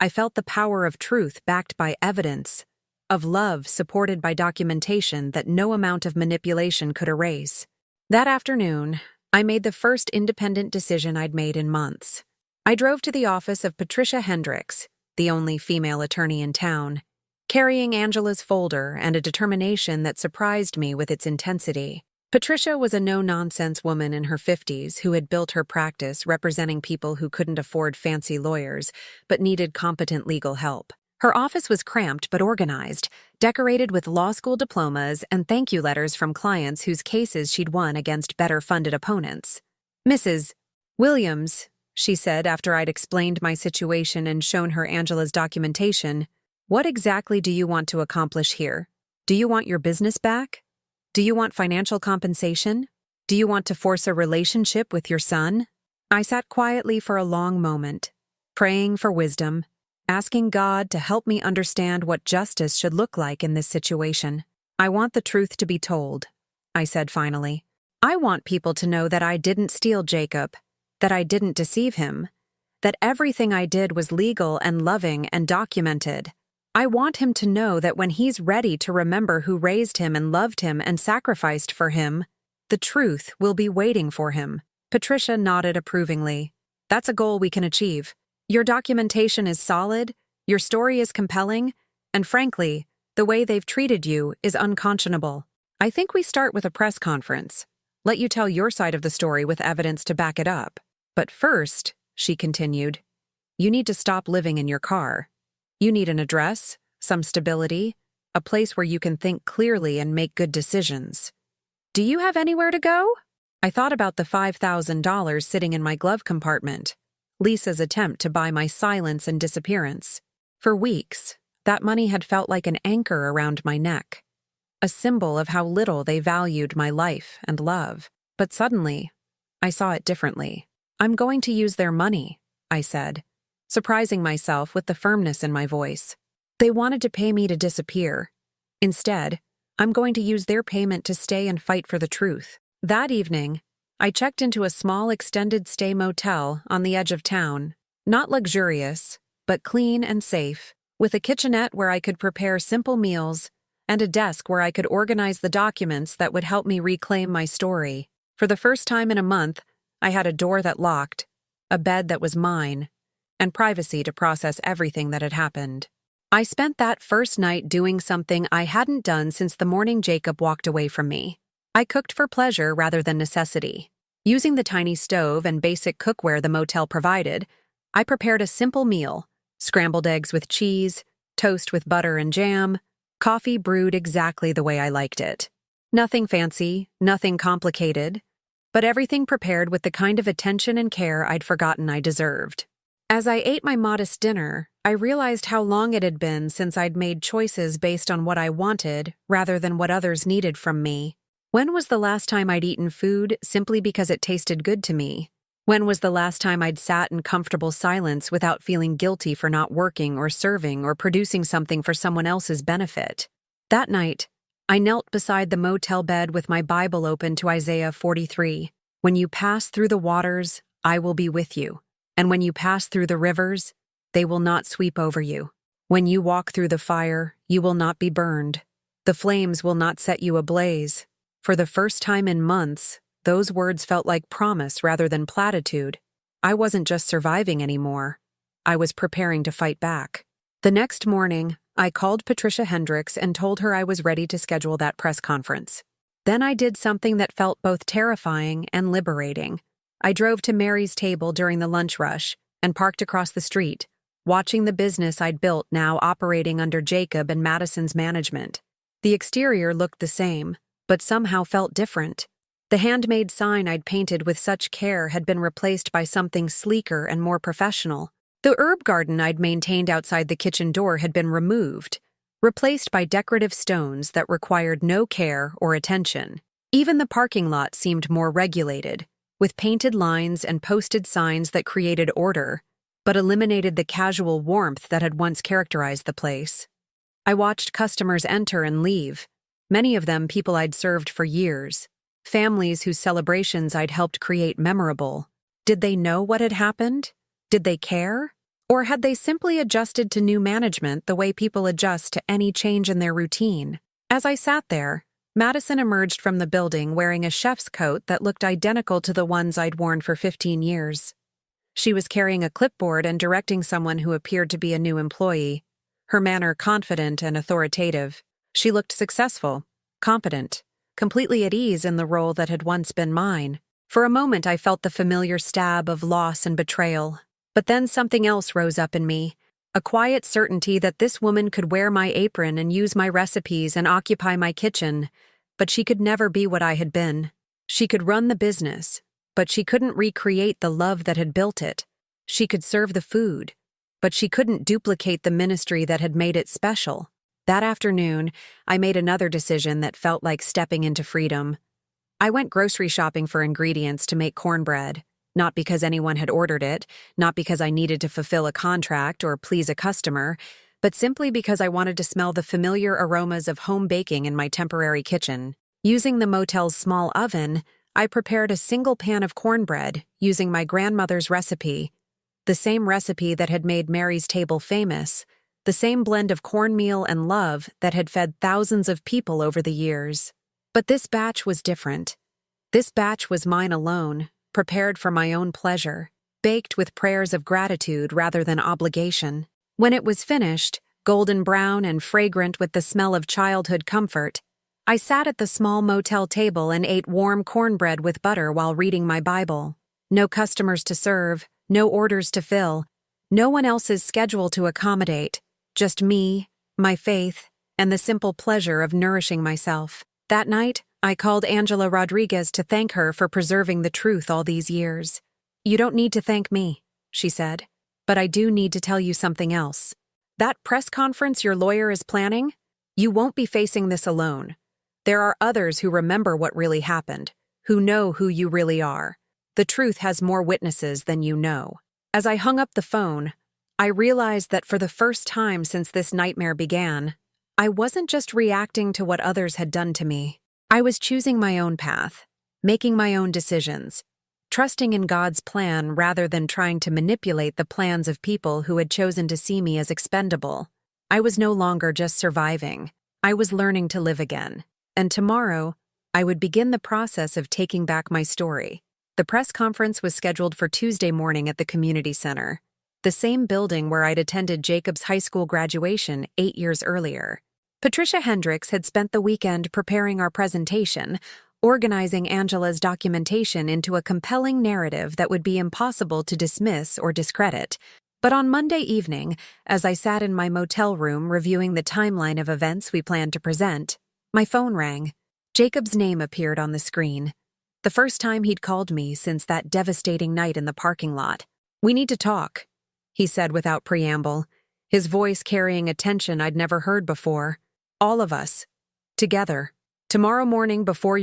I felt the power of truth backed by evidence, of love supported by documentation that no amount of manipulation could erase. That afternoon, I made the first independent decision I'd made in months. I drove to the office of Patricia Hendricks, the only female attorney in town, carrying Angela's folder and a determination that surprised me with its intensity. Patricia was a no-nonsense woman in her 50s who had built her practice representing people who couldn't afford fancy lawyers but needed competent legal help. Her office was cramped but organized, decorated with law school diplomas and thank you letters from clients whose cases she'd won against better-funded opponents. "Mrs. Williams," she said after I'd explained my situation and shown her Angela's documentation, "what exactly do you want to accomplish here? Do you want your business back? Do you want financial compensation? Do you want to force a relationship with your son?" I sat quietly for a long moment, praying for wisdom, asking God to help me understand what justice should look like in this situation. "I want the truth to be told," I said finally. "I want people to know that I didn't steal Jacob, that I didn't deceive him, that everything I did was legal and loving and documented. I want him to know that when he's ready to remember who raised him and loved him and sacrificed for him, the truth will be waiting for him." Patricia nodded approvingly. "That's a goal we can achieve. Your documentation is solid, your story is compelling, and frankly, the way they've treated you is unconscionable. I think we start with a press conference. Let you tell your side of the story with evidence to back it up. But first," she continued, "you need to stop living in your car. You need an address, some stability, a place where you can think clearly and make good decisions. Do you have anywhere to go?" I thought about the $5,000 sitting in my glove compartment, Lisa's attempt to buy my silence and disappearance. For weeks, that money had felt like an anchor around my neck, a symbol of how little they valued my life and love. But suddenly, I saw it differently. "I'm going to use their money," I said, surprising myself with the firmness in my voice. "They wanted to pay me to disappear. Instead, I'm going to use their payment to stay and fight for the truth." That evening, I checked into a small extended-stay motel on the edge of town. Not luxurious, but clean and safe, with a kitchenette where I could prepare simple meals and a desk where I could organize the documents that would help me reclaim my story. For the first time in a month, I had a door that locked, a bed that was mine, and privacy to process everything that had happened. I spent that first night doing something I hadn't done since the morning Jacob walked away from me. I cooked for pleasure rather than necessity. Using the tiny stove and basic cookware the motel provided, I prepared a simple meal: scrambled eggs with cheese, toast with butter and jam, coffee brewed exactly the way I liked it. Nothing fancy, nothing complicated, but everything prepared with the kind of attention and care I'd forgotten I deserved. As I ate my modest dinner, I realized how long it had been since I'd made choices based on what I wanted rather than what others needed from me. When was the last time I'd eaten food simply because it tasted good to me? When was the last time I'd sat in comfortable silence without feeling guilty for not working or serving or producing something for someone else's benefit? That night, I knelt beside the motel bed with my Bible open to Isaiah 43. When you pass through the waters, I will be with you. And when you pass through the rivers, they will not sweep over you. When you walk through the fire, you will not be burned. The flames will not set you ablaze. For the first time in months, those words felt like promise rather than platitude. I wasn't just surviving anymore. I was preparing to fight back. The next morning, I called Patricia Hendricks and told her I was ready to schedule that press conference. Then I did something that felt both terrifying and liberating. I drove to Mary's table during the lunch rush and parked across the street, watching the business I'd built now operating under Jacob and Madison's management. The exterior looked the same, but somehow felt different. The handmade sign I'd painted with such care had been replaced by something sleeker and more professional. The herb garden I'd maintained outside the kitchen door had been removed, replaced by decorative stones that required no care or attention. Even the parking lot seemed more regulated, with painted lines and posted signs that created order, but eliminated the casual warmth that had once characterized the place. I watched customers enter and leave, many of them people I'd served for years, families whose celebrations I'd helped create memorable. Did they know what had happened? Did they care? Or had they simply adjusted to new management the way people adjust to any change in their routine? As I sat there, Madison emerged from the building wearing a chef's coat that looked identical to the ones I'd worn for 15 years. She was carrying a clipboard and directing someone who appeared to be a new employee, her manner confident and authoritative. She looked successful, competent, completely at ease in the role that had once been mine. For a moment I felt the familiar stab of loss and betrayal. But then something else rose up in me, a quiet certainty that this woman could wear my apron and use my recipes and occupy my kitchen, but she could never be what I had been. She could run the business, but she couldn't recreate the love that had built it. She could serve the food, but she couldn't duplicate the ministry that had made it special. That afternoon, I made another decision that felt like stepping into freedom. I went grocery shopping for ingredients to make cornbread. Not because anyone had ordered it, not because I needed to fulfill a contract or please a customer, but simply because I wanted to smell the familiar aromas of home baking in my temporary kitchen. Using the motel's small oven, I prepared a single pan of cornbread using my grandmother's recipe, the same recipe that had made Mary's table famous, the same blend of cornmeal and love that had fed thousands of people over the years. But this batch was different. This batch was mine alone, prepared for my own pleasure, baked with prayers of gratitude rather than obligation. When it was finished, golden brown and fragrant with the smell of childhood comfort, I sat at the small motel table and ate warm cornbread with butter while reading my Bible. No customers to serve, no orders to fill, no one else's schedule to accommodate, just me, my faith, and the simple pleasure of nourishing myself. That night, I called Angela Rodriguez to thank her for preserving the truth all these years. "You don't need to thank me," she said, "but I do need to tell you something else. That press conference your lawyer is planning? You won't be facing this alone. There are others who remember what really happened, who know who you really are. The truth has more witnesses than you know." As I hung up the phone, I realized that for the first time since this nightmare began, I wasn't just reacting to what others had done to me. I was choosing my own path, making my own decisions, trusting in God's plan rather than trying to manipulate the plans of people who had chosen to see me as expendable. I was no longer just surviving. I was learning to live again. And tomorrow, I would begin the process of taking back my story. The press conference was scheduled for Tuesday morning at the community center, the same building where I'd attended Jacob's high school graduation 8 years earlier. Patricia Hendricks had spent the weekend preparing our presentation, organizing Angela's documentation into a compelling narrative that would be impossible to dismiss or discredit. But on Monday evening, as I sat in my motel room reviewing the timeline of events we planned to present, my phone rang. Jacob's name appeared on the screen. The first time he'd called me since that devastating night in the parking lot. "We need to talk," he said without preamble, his voice carrying a tension I'd never heard before. "All of us. Together. Tomorrow morning before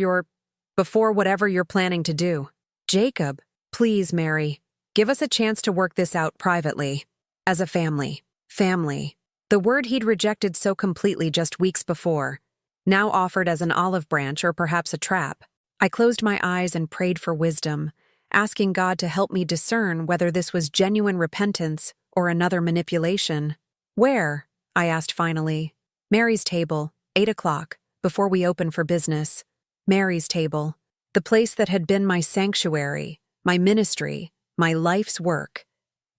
whatever you're planning to do." "Jacob, please, Mary. Give us a chance to work this out privately. As a family." Family. The word he'd rejected so completely just weeks before. now offered as an olive branch or perhaps a trap. I closed my eyes and prayed for wisdom, asking God to help me discern whether this was genuine repentance or another manipulation. "Where?" I asked finally. "Mary's table, 8 o'clock, before we open for business." Mary's table. The place that had been my sanctuary, my ministry, my life's work.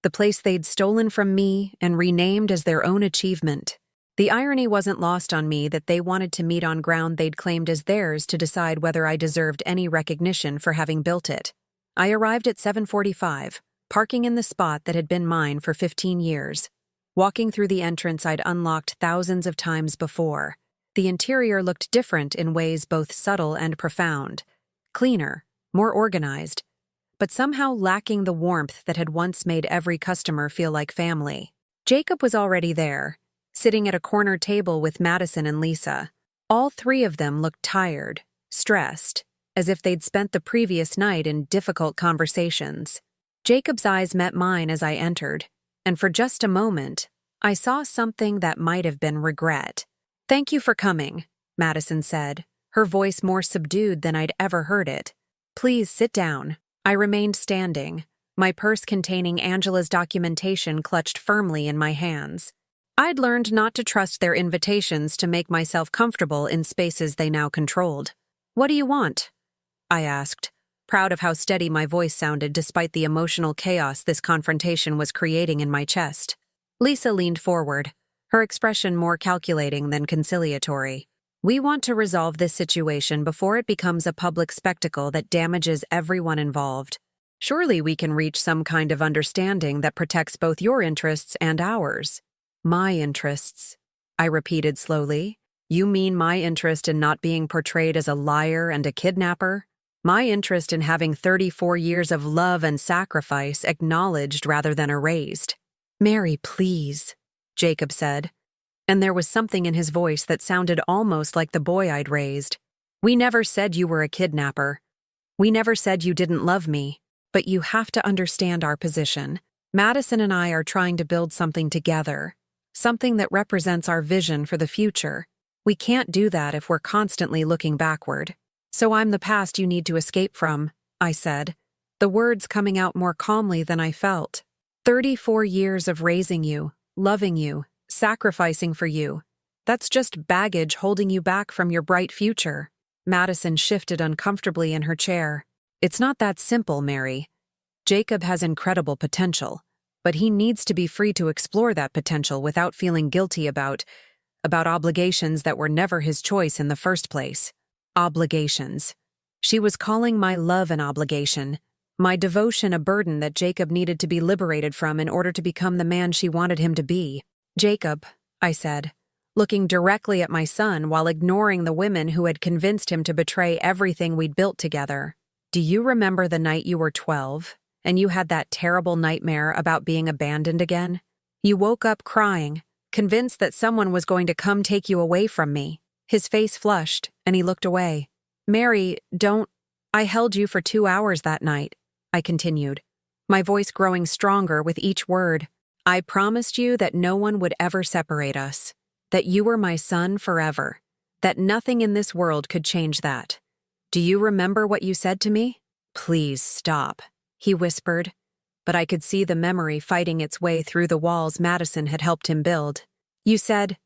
The place they'd stolen from me and renamed as their own achievement. The irony wasn't lost on me that they wanted to meet on ground they'd claimed as theirs to decide whether I deserved any recognition for having built it. I arrived at 7:45, parking in the spot that had been mine for 15 years. Walking through the entrance I'd unlocked thousands of times before. The interior looked different in ways both subtle and profound. Cleaner, more organized, but somehow lacking the warmth that had once made every customer feel like family. Jacob was already there, sitting at a corner table with Madison and Lisa. All three of them looked tired, stressed, as if they'd spent the previous night in difficult conversations. Jacob's eyes met mine as I entered, and for just a moment, I saw something that might have been regret. "Thank you for coming," Madison said, her voice more subdued than I'd ever heard it. "Please sit down." I remained standing, my purse containing Angela's documentation clutched firmly in my hands. I'd learned not to trust their invitations to make myself comfortable in spaces they now controlled. "What do you want?" I asked, proud of how steady my voice sounded despite the emotional chaos this confrontation was creating in my chest. Lisa leaned forward, her expression more calculating than conciliatory. "We want to resolve this situation before it becomes a public spectacle that damages everyone involved. Surely we can reach some kind of understanding that protects both your interests and ours." "My interests," I repeated slowly. "You mean my interest in not being portrayed as a liar and a kidnapper? My interest in having 34 years of love and sacrifice acknowledged rather than erased." "Mary, please," Jacob said, and there was something in his voice that sounded almost like the boy I'd raised. "We never said you were a kidnapper. We never said you didn't love me, but you have to understand our position. Madison and I are trying to build something together. Something that represents our vision for the future. We can't do that if we're constantly looking backward. So I'm the past you need to escape from," I said, the words coming out more calmly than I felt. 34 years of raising you, loving you, sacrificing for you. That's just baggage holding you back from your bright future. Madison shifted uncomfortably in her chair. "It's not that simple, Mary. Jacob has incredible potential. But he needs to be free to explore that potential without feeling guilty about obligations that were never his choice in the first place." Obligations. She was calling my love an obligation, my devotion a burden that Jacob needed to be liberated from in order to become the man she wanted him to be. "Jacob," I said, looking directly at my son while ignoring the women who had convinced him to betray everything we'd built together. "Do you remember the night you were 12? And you had that terrible nightmare about being abandoned again? You woke up crying, convinced that someone was going to come take you away from me." His face flushed, and he looked away. "Mary, don't— I held you for 2 hours that night," I continued, my voice growing stronger with each word. "I promised you that no one would ever separate us, that you were my son forever, that nothing in this world could change that. Do you remember what you said to me?" "Please stop," he whispered, but I could see the memory fighting its way through the walls Madison had helped him build. "You said,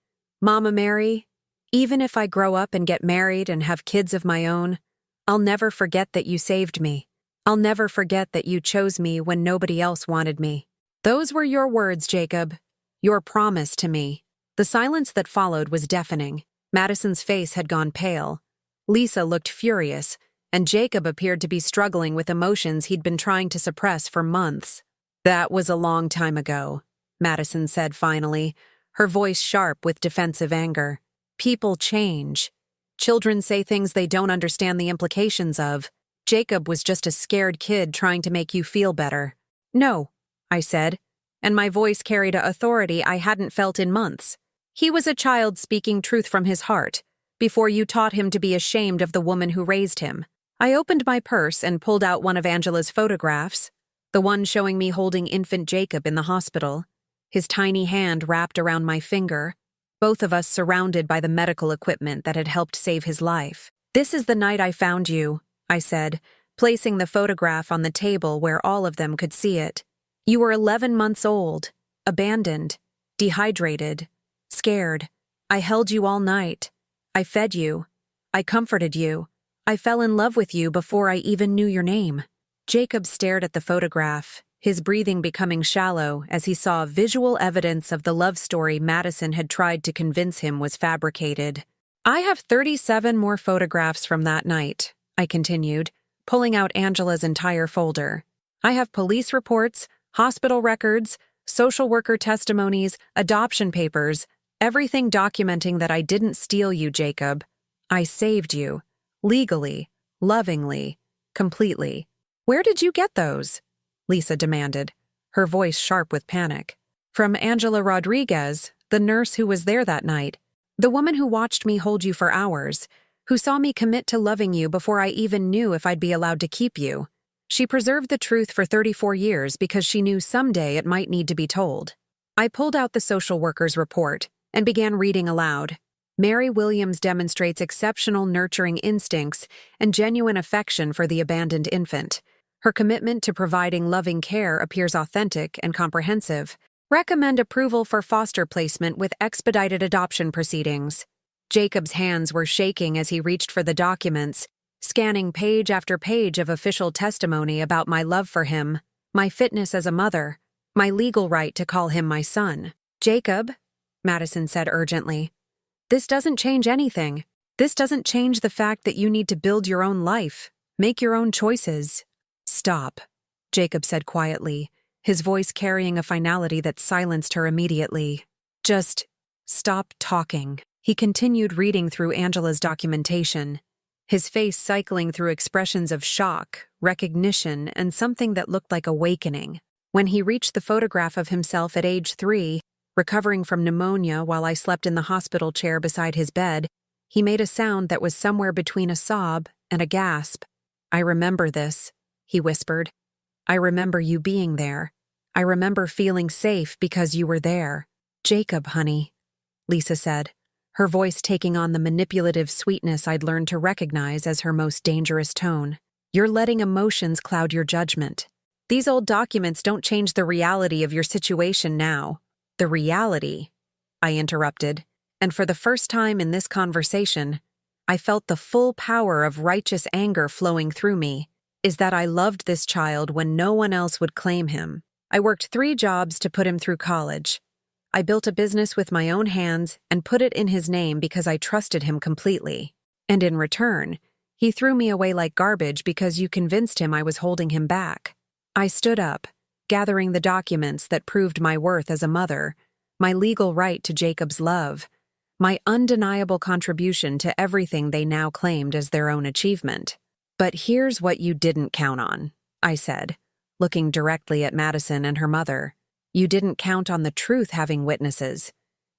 'Mama Mary, even if I grow up and get married and have kids of my own, I'll never forget that you saved me. I'll never forget that you chose me when nobody else wanted me.' Those were your words, Jacob. Your promise to me." The silence that followed was deafening. Madison's face had gone pale. Lisa looked furious, and Jacob appeared to be struggling with emotions he'd been trying to suppress for months. "That was a long time ago," Madison said finally, her voice sharp with defensive anger. "People change. Children say things they don't understand the implications of. Jacob was just a scared kid trying to make you feel better." "No," I said, and my voice carried an authority I hadn't felt in months. "He was a child speaking truth from his heart, before you taught him to be ashamed of the woman who raised him." I opened my purse and pulled out one of Angela's photographs, the one showing me holding infant Jacob in the hospital, his tiny hand wrapped around my finger. both of us surrounded by the medical equipment that had helped save his life. "This is the night I found you," I said, placing the photograph on the table where all of them could see it. "You were 11 months old, abandoned, dehydrated, scared. I held you all night. I fed you. I comforted you. I fell in love with you before I even knew your name." Jacob stared at the photograph, his breathing becoming shallow as he saw visual evidence of the love story Madison had tried to convince him was fabricated. "I have 37 more photographs from that night," I continued, pulling out Angela's entire folder. "I have police reports, hospital records, social worker testimonies, adoption papers, everything documenting that I didn't steal you, Jacob. I saved you. Legally, lovingly, completely." "Where did you get those?" Lisa demanded, her voice sharp with panic. "From Angela Rodriguez, the nurse who was there that night. The woman who watched me hold you for hours, who saw me commit to loving you before I even knew if I'd be allowed to keep you. She preserved the truth for 34 years because she knew someday it might need to be told." I pulled out the social worker's report and began reading aloud. "Mary Williams demonstrates exceptional nurturing instincts and genuine affection for the abandoned infant. Her commitment to providing loving care appears authentic and comprehensive. Recommend approval for foster placement with expedited adoption proceedings." Jacob's hands were shaking as he reached for the documents, scanning page after page of official testimony about my love for him, my fitness as a mother, my legal right to call him my son. "Jacob," Madison said urgently, "this doesn't change anything. This doesn't change the fact that you need to build your own life, make your own choices." "Stop," Jacob said quietly, his voice carrying a finality that silenced her immediately. "Just stop talking." He continued reading through Angela's documentation, his face cycling through expressions of shock, recognition, and something that looked like awakening. When he reached the photograph of himself at age 3, recovering from pneumonia while I slept in the hospital chair beside his bed, he made a sound that was somewhere between a sob and a gasp. "I remember this," he whispered. "I remember you being there. I remember feeling safe because you were there." "Jacob, honey," Lisa said, her voice taking on the manipulative sweetness I'd learned to recognize as her most dangerous tone. "You're letting emotions cloud your judgment. These old documents don't change the reality of your situation now." "The reality," I interrupted, and for the first time in this conversation, I felt the full power of righteous anger flowing through me, "is that I loved this child when no one else would claim him. I worked 3 jobs to put him through college. I built a business with my own hands and put it in his name because I trusted him completely. And in return, he threw me away like garbage because you convinced him I was holding him back." I stood up, gathering the documents that proved my worth as a mother, my legal right to Jacob's love, my undeniable contribution to everything they now claimed as their own achievement. "But here's what you didn't count on," I said, looking directly at Madison and her mother. "You didn't count on the truth having witnesses.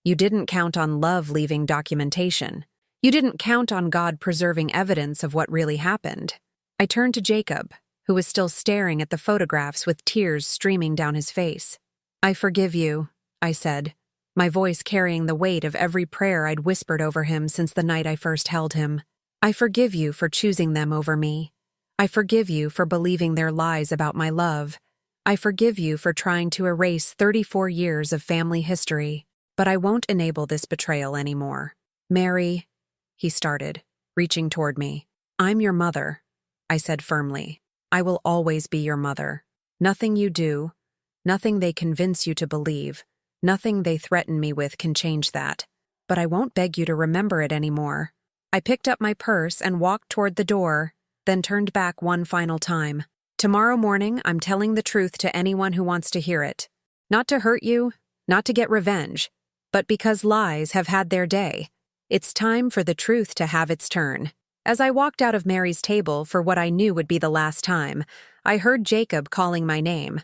You didn't count on love leaving documentation. You didn't count on God preserving evidence of what really happened." I turned to Jacob, who was still staring at the photographs with tears streaming down his face. "I forgive you," I said, my voice carrying the weight of every prayer I'd whispered over him since the night I first held him. "I forgive you for choosing them over me. I forgive you for believing their lies about my love. I forgive you for trying to erase 34 years of family history. But I won't enable this betrayal anymore." "Mary," he started, reaching toward me. "I'm your mother," I said firmly. "I will always be your mother. Nothing you do, nothing they convince you to believe, nothing they threaten me with can change that. But I won't beg you to remember it anymore." I picked up my purse and walked toward the door, then turned back one final time. "Tomorrow morning, I'm telling the truth to anyone who wants to hear it. Not to hurt you, not to get revenge, but because lies have had their day. It's time for the truth to have its turn." As I walked out of Mary's table for what I knew would be the last time, I heard Jacob calling my name.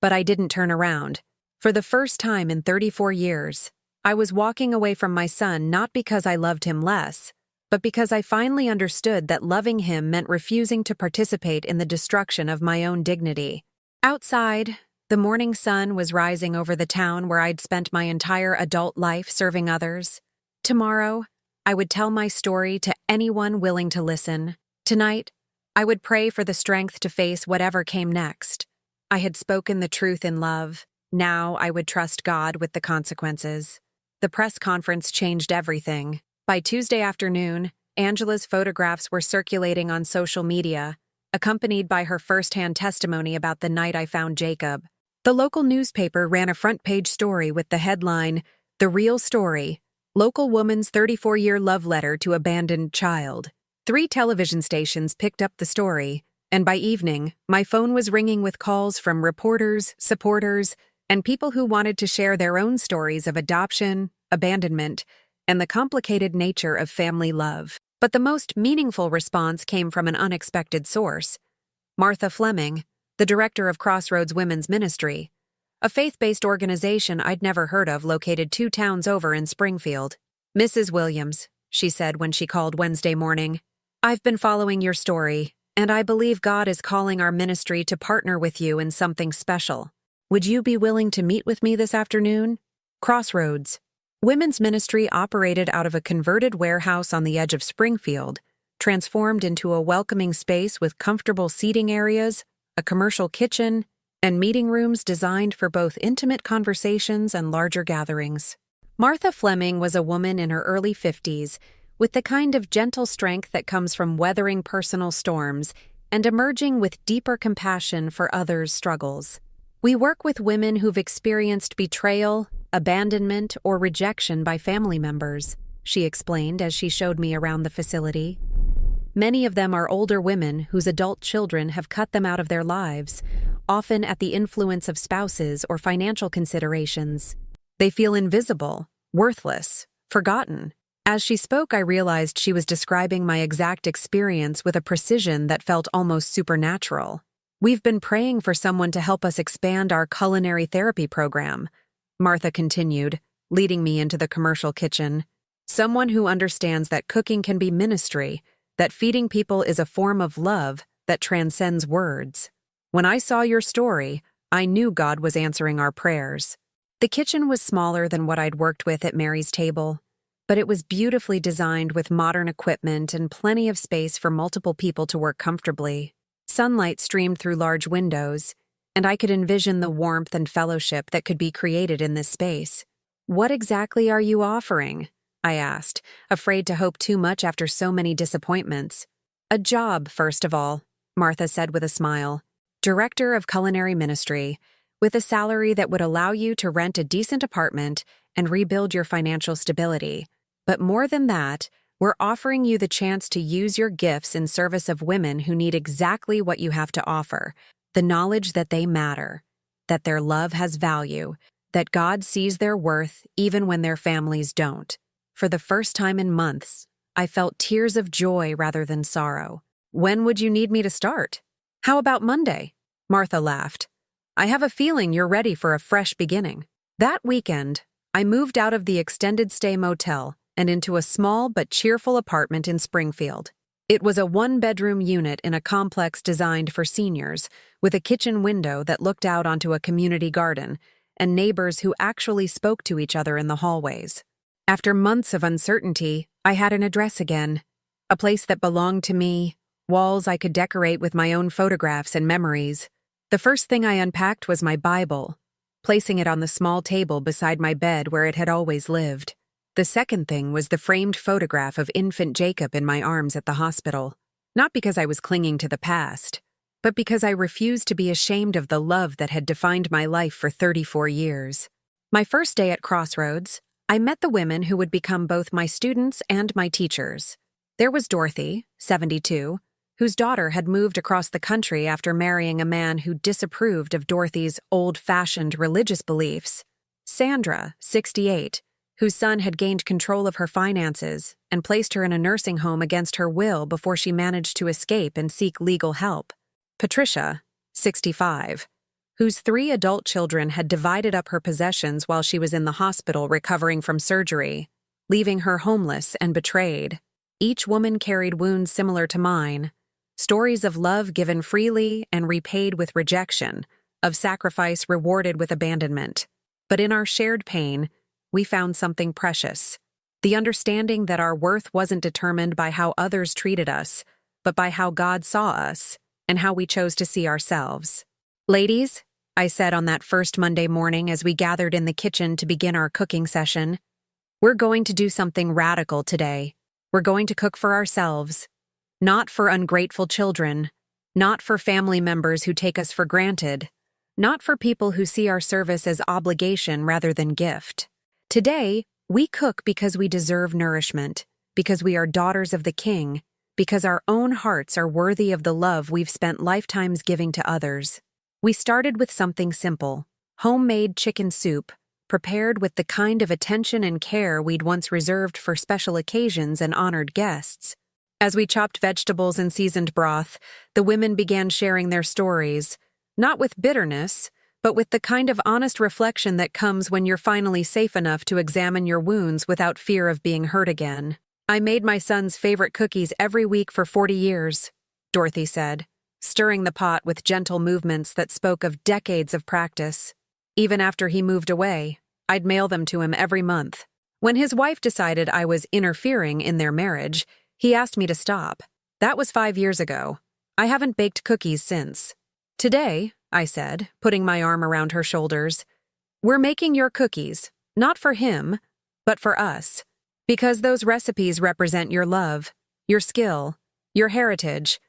But I didn't turn around. For the first time in 34 years, I was walking away from my son not because I loved him less, but because I finally understood that loving him meant refusing to participate in the destruction of my own dignity. Outside, The morning sun was rising over the town where I'd spent my entire adult life serving others. Tomorrow, I would tell my story to anyone willing to listen. Tonight, I would pray for the strength to face whatever came next. I had spoken the truth in love. Now I would trust God with the consequences. The press conference changed everything. By Tuesday afternoon, Angela's photographs were circulating on social media, accompanied by her first-hand testimony about the night I found Jacob. The local newspaper ran a front-page story with the headline, "The Real Story, Local Woman's 34-Year Love Letter to Abandoned Child." 3 television stations picked up the story, and by evening, my phone was ringing with calls from reporters, supporters, and people who wanted to share their own stories of adoption, abandonment, and the complicated nature of family love. But the most meaningful response came from an unexpected source. Martha Fleming, the director of Crossroads Women's Ministry, a faith-based organization I'd never heard of located 2 towns over in Springfield. "Mrs. Williams," she said when she called Wednesday morning, "I've been following your story, and I believe God is calling our ministry to partner with you in something special. Would you be willing to meet with me this afternoon?" Crossroads Women's Ministry operated out of a converted warehouse on the edge of Springfield, transformed into a welcoming space with comfortable seating areas, a commercial kitchen, and meeting rooms designed for both intimate conversations and larger gatherings. Martha Fleming was a woman in her early 50s, with the kind of gentle strength that comes from weathering personal storms and emerging with deeper compassion for others' struggles. "We work with women who've experienced betrayal, abandonment, or rejection by family members," she explained as she showed me around the facility. "Many of them are older women whose adult children have cut them out of their lives, often at the influence of spouses or financial considerations. They feel invisible, worthless, forgotten." As she spoke, I realized she was describing my exact experience with a precision that felt almost supernatural. "We've been praying for someone to help us expand our culinary therapy program," Martha continued, leading me into the commercial kitchen. "Someone who understands that cooking can be ministry, that feeding people is a form of love that transcends words. When I saw your story, I knew God was answering our prayers." The kitchen was smaller than what I'd worked with at Mary's table, but it was beautifully designed with modern equipment and plenty of space for multiple people to work comfortably. Sunlight streamed through large windows, and I could envision the warmth and fellowship that could be created in this space. "What exactly are you offering?" I asked, afraid to hope too much after so many disappointments. "A job, first of all," Martha said with a smile. "Director of Culinary Ministry, with a salary that would allow you to rent a decent apartment and rebuild your financial stability. But more than that, we're offering you the chance to use your gifts in service of women who need exactly what you have to offer, the knowledge that they matter, that their love has value, that God sees their worth even when their families don't." For the first time in months, I felt tears of joy rather than sorrow. "When would you need me to start?" "How about Monday?" Martha laughed. "I have a feeling you're ready for a fresh beginning." That weekend, I moved out of the extended stay motel and into a small but cheerful apartment in Springfield. It was a 1-bedroom unit in a complex designed for seniors, with a kitchen window that looked out onto a community garden and neighbors who actually spoke to each other in the hallways. After months of uncertainty, I had an address again, a place that belonged to me, walls I could decorate with my own photographs and memories. The first thing I unpacked was my Bible, placing it on the small table beside my bed where it had always lived. The second thing was the framed photograph of infant Jacob in my arms at the hospital, not because I was clinging to the past, but because I refused to be ashamed of the love that had defined my life for 34 years. My first day at Crossroads, I met the women who would become both my students and my teachers. There was Dorothy, 72, whose daughter had moved across the country after marrying a man who disapproved of Dorothy's old-fashioned religious beliefs. Sandra, 68, whose son had gained control of her finances and placed her in a nursing home against her will before she managed to escape and seek legal help. Patricia, 65, whose 3 adult children had divided up her possessions while she was in the hospital recovering from surgery, leaving her homeless and betrayed. Each woman carried wounds similar to mine, stories of love given freely and repaid with rejection, of sacrifice rewarded with abandonment. But in our shared pain, we found something precious. The understanding that our worth wasn't determined by how others treated us, but by how God saw us and how we chose to see ourselves. "Ladies," I said on that first Monday morning as we gathered in the kitchen to begin our cooking session, "we're going to do something radical today. We're going to cook for ourselves. Not for ungrateful children, not for family members who take us for granted, not for people who see our service as obligation rather than gift. Today, we cook because we deserve nourishment, because we are daughters of the King, because our own hearts are worthy of the love we've spent lifetimes giving to others." We started with something simple: homemade chicken soup, prepared with the kind of attention and care we'd once reserved for special occasions and honored guests. As we chopped vegetables and seasoned broth, the women began sharing their stories, not with bitterness, but with the kind of honest reflection that comes when you're finally safe enough to examine your wounds without fear of being hurt again. "I made my son's favorite cookies every week for 40 years, Dorothy said, stirring the pot with gentle movements that spoke of decades of practice. "Even after he moved away, I'd mail them to him every month. When his wife decided I was interfering in their marriage, he asked me to stop. That was 5 years ago. I haven't baked cookies since." "Today," I said, putting my arm around her shoulders, "we're making your cookies, not for him, but for us. Because those recipes represent your love, your skill, your heritage,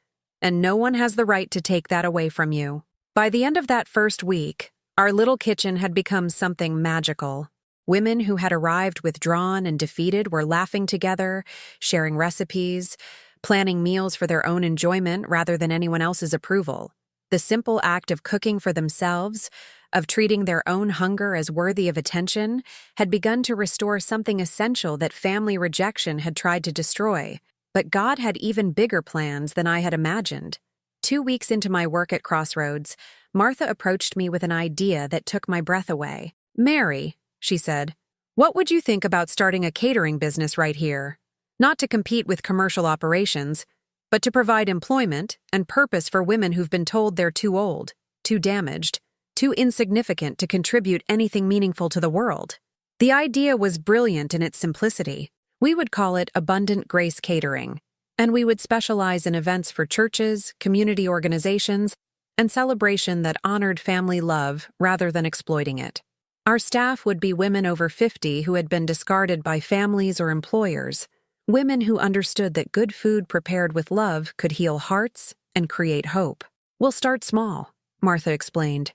and no one has the right to take that away from you." By the end of that first week, our little kitchen had become something magical. Women who had arrived withdrawn and defeated were laughing together, sharing recipes, planning meals for their own enjoyment rather than anyone else's approval. The simple act of cooking for themselves, of treating their own hunger as worthy of attention, had begun to restore something essential that family rejection had tried to destroy. But God had even bigger plans than I had imagined. 2 weeks into my work at Crossroads, Martha approached me with an idea that took my breath away. "Mary," she said, "what would you think about starting a catering business right here? Not to compete with commercial operations, but to provide employment and purpose for women who've been told they're too old, too damaged, too insignificant to contribute anything meaningful to the world." The idea was brilliant in its simplicity. We would call it Abundant Grace Catering, and we would specialize in events for churches, community organizations, and celebration that honored family love rather than exploiting it. Our staff would be women over 50 who had been discarded by families or employers, women who understood that good food prepared with love could heal hearts and create hope. "We'll start small," Martha explained.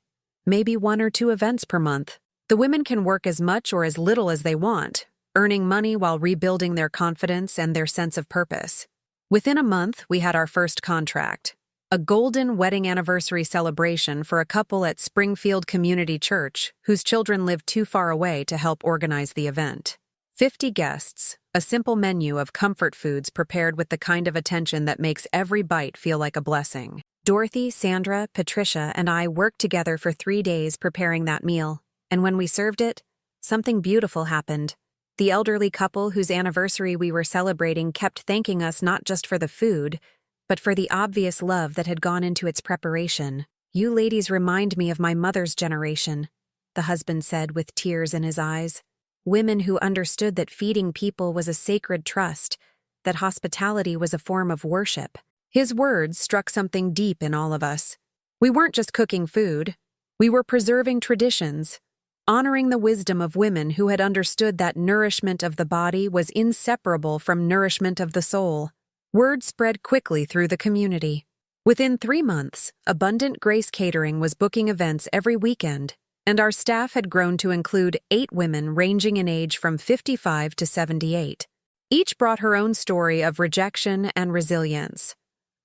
"Maybe 1 or 2 events per month. The women can work as much or as little as they want, earning money while rebuilding their confidence and their sense of purpose." Within a month, we had our first contract, a golden wedding anniversary celebration for a couple at Springfield Community Church whose children lived too far away to help organize the event. 50 guests, a simple menu of comfort foods prepared with the kind of attention that makes every bite feel like a blessing. Dorothy, Sandra, Patricia, and I worked together for 3 days preparing that meal, and when we served it, something beautiful happened. The elderly couple whose anniversary we were celebrating kept thanking us not just for the food, but for the obvious love that had gone into its preparation. "You ladies remind me of my mother's generation," the husband said with tears in his eyes. "Women who understood that feeding people was a sacred trust, that hospitality was a form of worship." His words struck something deep in all of us. We weren't just cooking food. We were preserving traditions, honoring the wisdom of women who had understood that nourishment of the body was inseparable from nourishment of the soul. Word spread quickly through the community. Within 3 months, Abundant Grace Catering was booking events every weekend, and our staff had grown to include 8 women ranging in age from 55 to 78. Each brought her own story of rejection and resilience,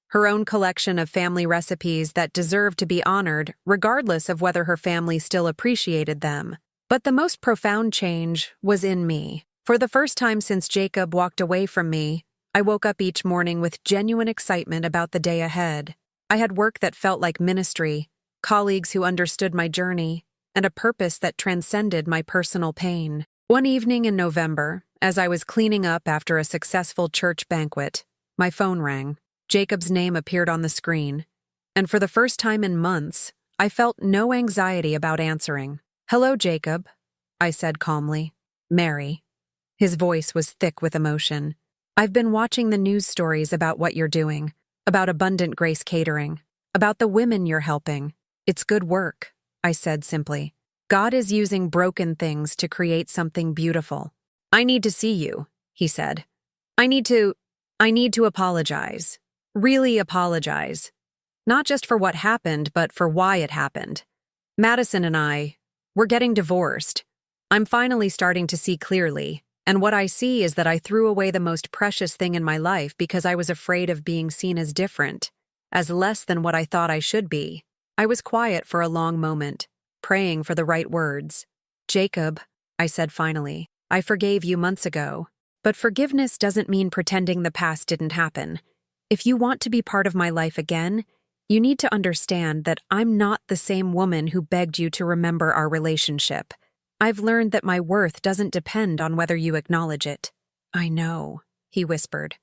her own collection of family recipes that deserved to be honored regardless of whether her family still appreciated them. But the most profound change was in me. For the first time since Jacob walked away from me, I woke up each morning with genuine excitement about the day ahead. I had work that felt like ministry, colleagues who understood my journey, and a purpose that transcended my personal pain. One evening in November, as I was cleaning up after a successful church banquet, my phone rang. Jacob's name appeared on the screen, and for the first time in months, I felt no anxiety about answering. "Hello, Jacob," I said calmly. "Mary." His voice was thick with emotion. "I've been watching the news stories about what you're doing, about Abundant Grace Catering, about the women you're helping. It's good work," I said simply. "God is using broken things to create something beautiful." "I need to see you," he said. I need to apologize. Really apologize. Not just for what happened, but for why it happened. Madison and we're getting divorced. I'm finally starting to see clearly, and what I see is that I threw away the most precious thing in my life because I was afraid of being seen as different, as less than what I thought I should be. I was quiet for a long moment, praying for the right words. "Jacob," I said finally, "I forgave you months ago. But forgiveness doesn't mean pretending the past didn't happen. If you want to be part of my life again, you need to understand that I'm not the same woman who begged you to remember our relationship. I've learned that my worth doesn't depend on whether you acknowledge it." "I know," he whispered,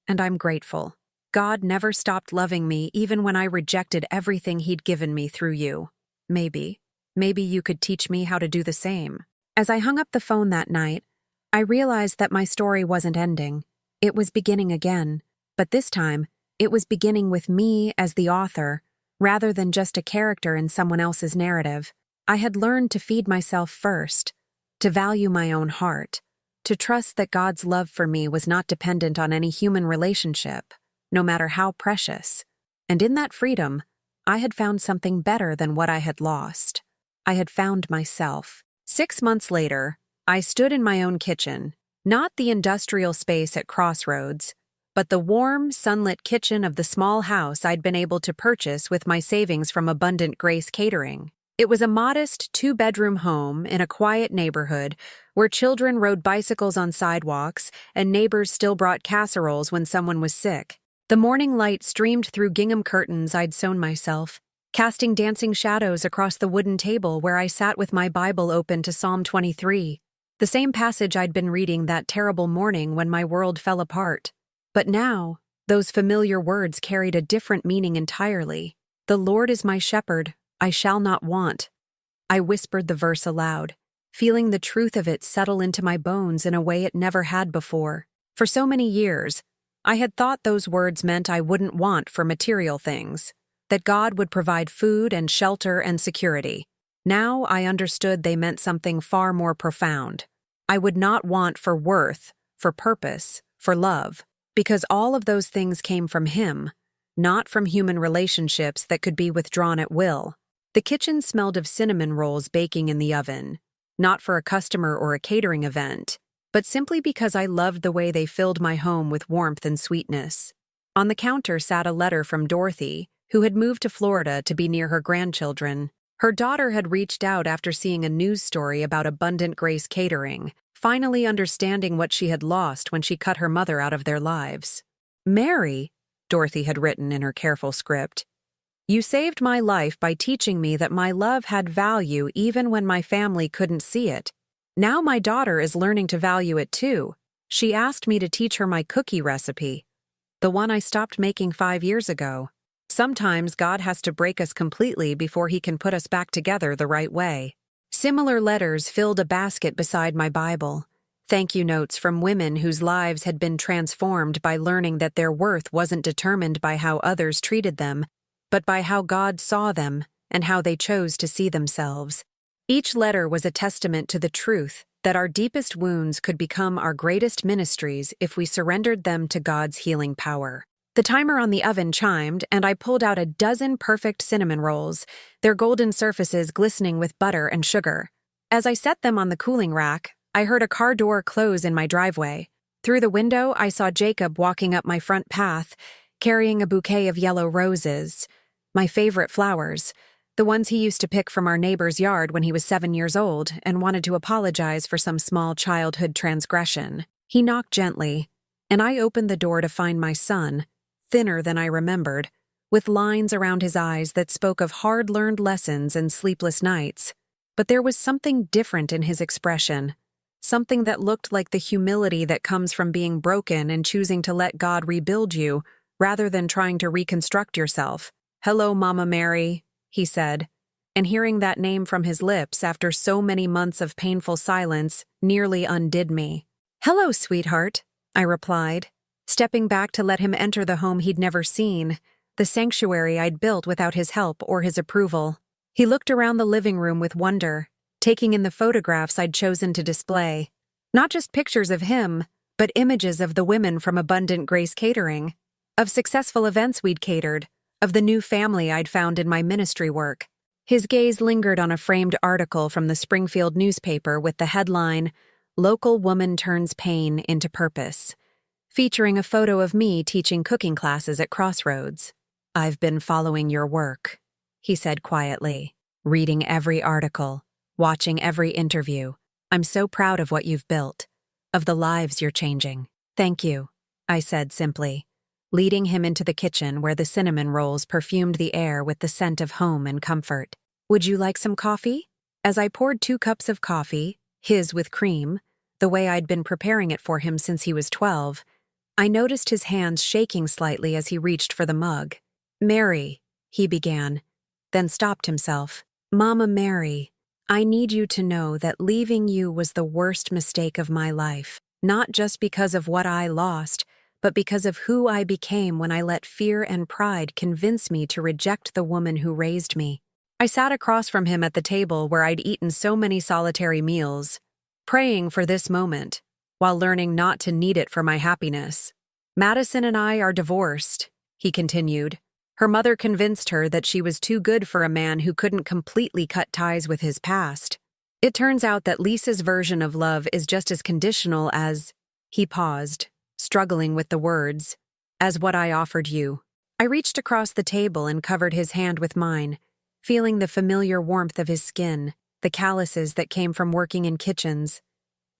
"and I'm grateful. God never stopped loving me even when I rejected everything he'd given me through you. Maybe you could teach me how to do the same." As I hung up the phone that night, I realized that my story wasn't ending. It was beginning again, but this time, it was beginning with me as the author, rather than just a character in someone else's narrative. I had learned to feed myself first, to value my own heart, to trust that God's love for me was not dependent on any human relationship, no matter how precious. And in that freedom, I had found something better than what I had lost. I had found myself. 6 months later, I stood in my own kitchen, not the industrial space at Crossroads, but the warm, sunlit kitchen of the small house I'd been able to purchase with my savings from Abundant Grace Catering. It was a modest 2-bedroom home in a quiet neighborhood where children rode bicycles on sidewalks and neighbors still brought casseroles when someone was sick. The morning light streamed through gingham curtains I'd sewn myself, casting dancing shadows across the wooden table where I sat with my Bible open to Psalm 23, the same passage I'd been reading that terrible morning when my world fell apart. But now, those familiar words carried a different meaning entirely. "The Lord is my shepherd, I shall not want." I whispered the verse aloud, feeling the truth of it settle into my bones in a way it never had before. For so many years, I had thought those words meant I wouldn't want for material things, that God would provide food and shelter and security. Now I understood they meant something far more profound. I would not want for worth, for purpose, for love, because all of those things came from Him, not from human relationships that could be withdrawn at will. The kitchen smelled of cinnamon rolls baking in the oven, not for a customer or a catering event, but simply because I loved the way they filled my home with warmth and sweetness. On the counter sat a letter from Dorothy, who had moved to Florida to be near her grandchildren. Her daughter had reached out after seeing a news story about Abundant Grace Catering, finally understanding what she had lost when she cut her mother out of their lives. "Mary," Dorothy had written in her careful script, "you saved my life by teaching me that my love had value even when my family couldn't see it. Now my daughter is learning to value it too. She asked me to teach her my cookie recipe, the one I stopped making 5 years ago. Sometimes God has to break us completely before He can put us back together the right way." Similar letters filled a basket beside my Bible. Thank you notes from women whose lives had been transformed by learning that their worth wasn't determined by how others treated them, but by how God saw them and how they chose to see themselves. Each letter was a testament to the truth that our deepest wounds could become our greatest ministries if we surrendered them to God's healing power. The timer on the oven chimed, and I pulled out a dozen perfect cinnamon rolls, their golden surfaces glistening with butter and sugar. As I set them on the cooling rack, I heard a car door close in my driveway. Through the window, I saw Jacob walking up my front path, carrying a bouquet of yellow roses, my favorite flowers, the ones he used to pick from our neighbor's yard when he was 7 years old and wanted to apologize for some small childhood transgression. He knocked gently, and I opened the door to find my son, thinner than I remembered, with lines around his eyes that spoke of hard-learned lessons and sleepless nights. But there was something different in his expression, something that looked like the humility that comes from being broken and choosing to let God rebuild you, rather than trying to reconstruct yourself. "Hello, Mama Mary," he said, and hearing that name from his lips after so many months of painful silence nearly undid me. "Hello, sweetheart," I replied, stepping back to let him enter the home he'd never seen, the sanctuary I'd built without his help or his approval. He looked around the living room with wonder, taking in the photographs I'd chosen to display. Not just pictures of him, but images of the women from Abundant Grace Catering, of successful events we'd catered, of the new family I'd found in my ministry work. His gaze lingered on a framed article from the Springfield newspaper with the headline, "Local Woman Turns Pain into Purpose," featuring a photo of me teaching cooking classes at Crossroads. "I've been following your work," he said quietly, "reading every article, watching every interview. I'm so proud of what you've built, of the lives you're changing." "Thank you," I said simply, leading him into the kitchen where the cinnamon rolls perfumed the air with the scent of home and comfort. "Would you like some coffee?" As I poured 2 cups of coffee, his with cream, the way I'd been preparing it for him since he was 12, I noticed his hands shaking slightly as he reached for the mug. "Mary," he began, then stopped himself. "Mama Mary, I need you to know that leaving you was the worst mistake of my life, not just because of what I lost, but because of who I became when I let fear and pride convince me to reject the woman who raised me." I sat across from him at the table where I'd eaten so many solitary meals, praying for this moment, while learning not to need it for my happiness. "Madison and I are divorced," he continued. Her mother convinced her that she was too good for a man who couldn't completely cut ties with his past. "It turns out that Lisa's version of love is just as conditional as—" He paused, struggling with the words, "as what I offered you." I reached across the table and covered his hand with mine, feeling the familiar warmth of his skin, the calluses that came from working in kitchens,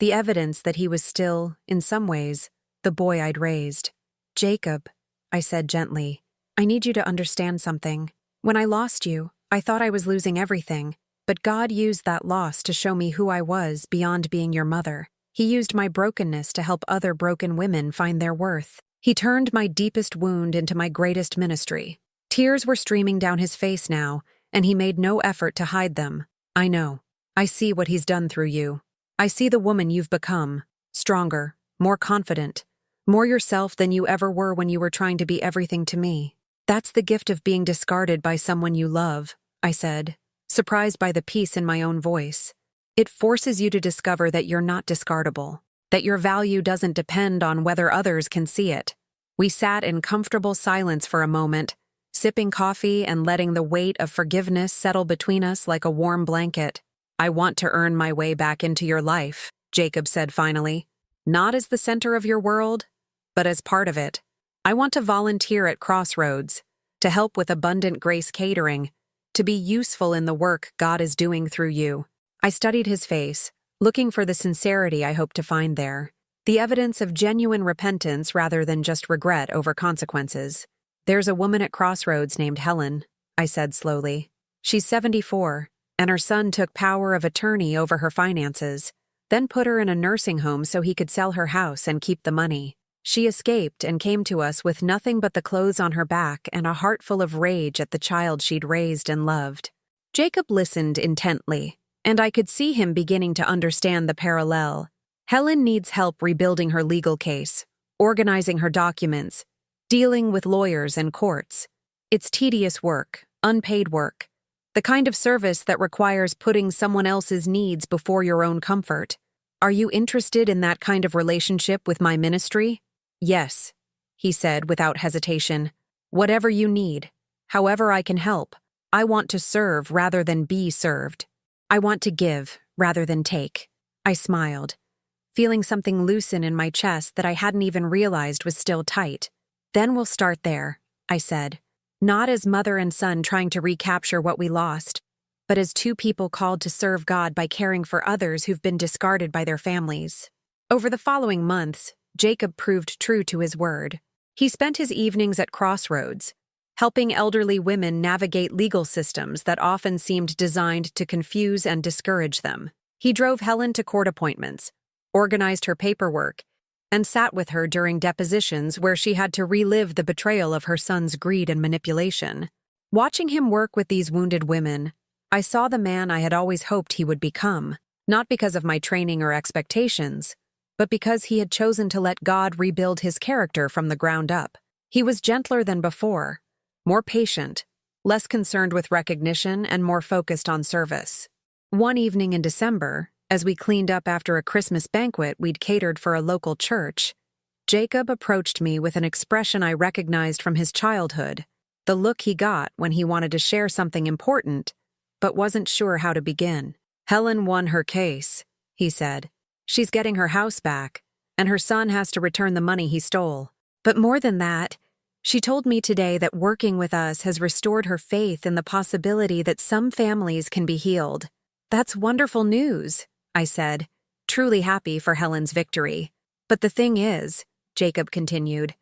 the evidence that he was still, in some ways, the boy I'd raised. "Jacob," I said gently, "I need you to understand something. When I lost you, I thought I was losing everything, but God used that loss to show me who I was beyond being your mother. He used my brokenness to help other broken women find their worth. He turned my deepest wound into my greatest ministry." Tears were streaming down his face now, and he made no effort to hide them. "I know. I see what he's done through you. I see the woman you've become, stronger, more confident, more yourself than you ever were when you were trying to be everything to me. That's the gift of being discarded by someone you love," I said, surprised by the peace in my own voice. "It forces you to discover that you're not discardable, that your value doesn't depend on whether others can see it." We sat in comfortable silence for a moment, sipping coffee and letting the weight of forgiveness settle between us like a warm blanket. "I want to earn my way back into your life," Jacob said finally. "Not as the center of your world, but as part of it. I want to volunteer at Crossroads, to help with Abundant Grace Catering, to be useful in the work God is doing through you." I studied his face, looking for the sincerity I hoped to find there, the evidence of genuine repentance rather than just regret over consequences. "There's a woman at Crossroads named Helen," I said slowly. "She's 74, and her son took power of attorney over her finances, then put her in a nursing home so he could sell her house and keep the money. She escaped and came to us with nothing but the clothes on her back and a heart full of rage at the child she'd raised and loved." Jacob listened intently, and I could see him beginning to understand the parallel. Helen needs help rebuilding her legal case, organizing her documents, dealing with lawyers and courts. It's tedious work, unpaid work, the kind of service that requires putting someone else's needs before your own comfort. "Are you interested in that kind of relationship with my ministry?" "Yes," he said without hesitation. "Whatever you need, however I can help. I want to serve rather than be served. I want to give rather than take." I smiled, feeling something loosen in my chest that I hadn't even realized was still tight. "Then we'll start there," I said, "not as mother and son trying to recapture what we lost, but as 2 people called to serve God by caring for others who've been discarded by their families." Over the following months, Jacob proved true to his word. He spent his evenings at Crossroads, helping elderly women navigate legal systems that often seemed designed to confuse and discourage them. He drove Helen to court appointments, organized her paperwork, and sat with her during depositions where she had to relive the betrayal of her son's greed and manipulation. Watching him work with these wounded women, I saw the man I had always hoped he would become, not because of my training or expectations, but because he had chosen to let God rebuild his character from the ground up. He was gentler than before, more patient, less concerned with recognition, and more focused on service. One evening in December, as we cleaned up after a Christmas banquet we'd catered for a local church, Jacob approached me with an expression I recognized from his childhood, the look he got when he wanted to share something important, but wasn't sure how to begin. "Helen won her case," he said. "She's getting her house back, and her son has to return the money he stole. But more than that, she told me today that working with us has restored her faith in the possibility that some families can be healed." "That's wonderful news," I said, truly happy for Helen's victory. "But the thing is," Jacob continued,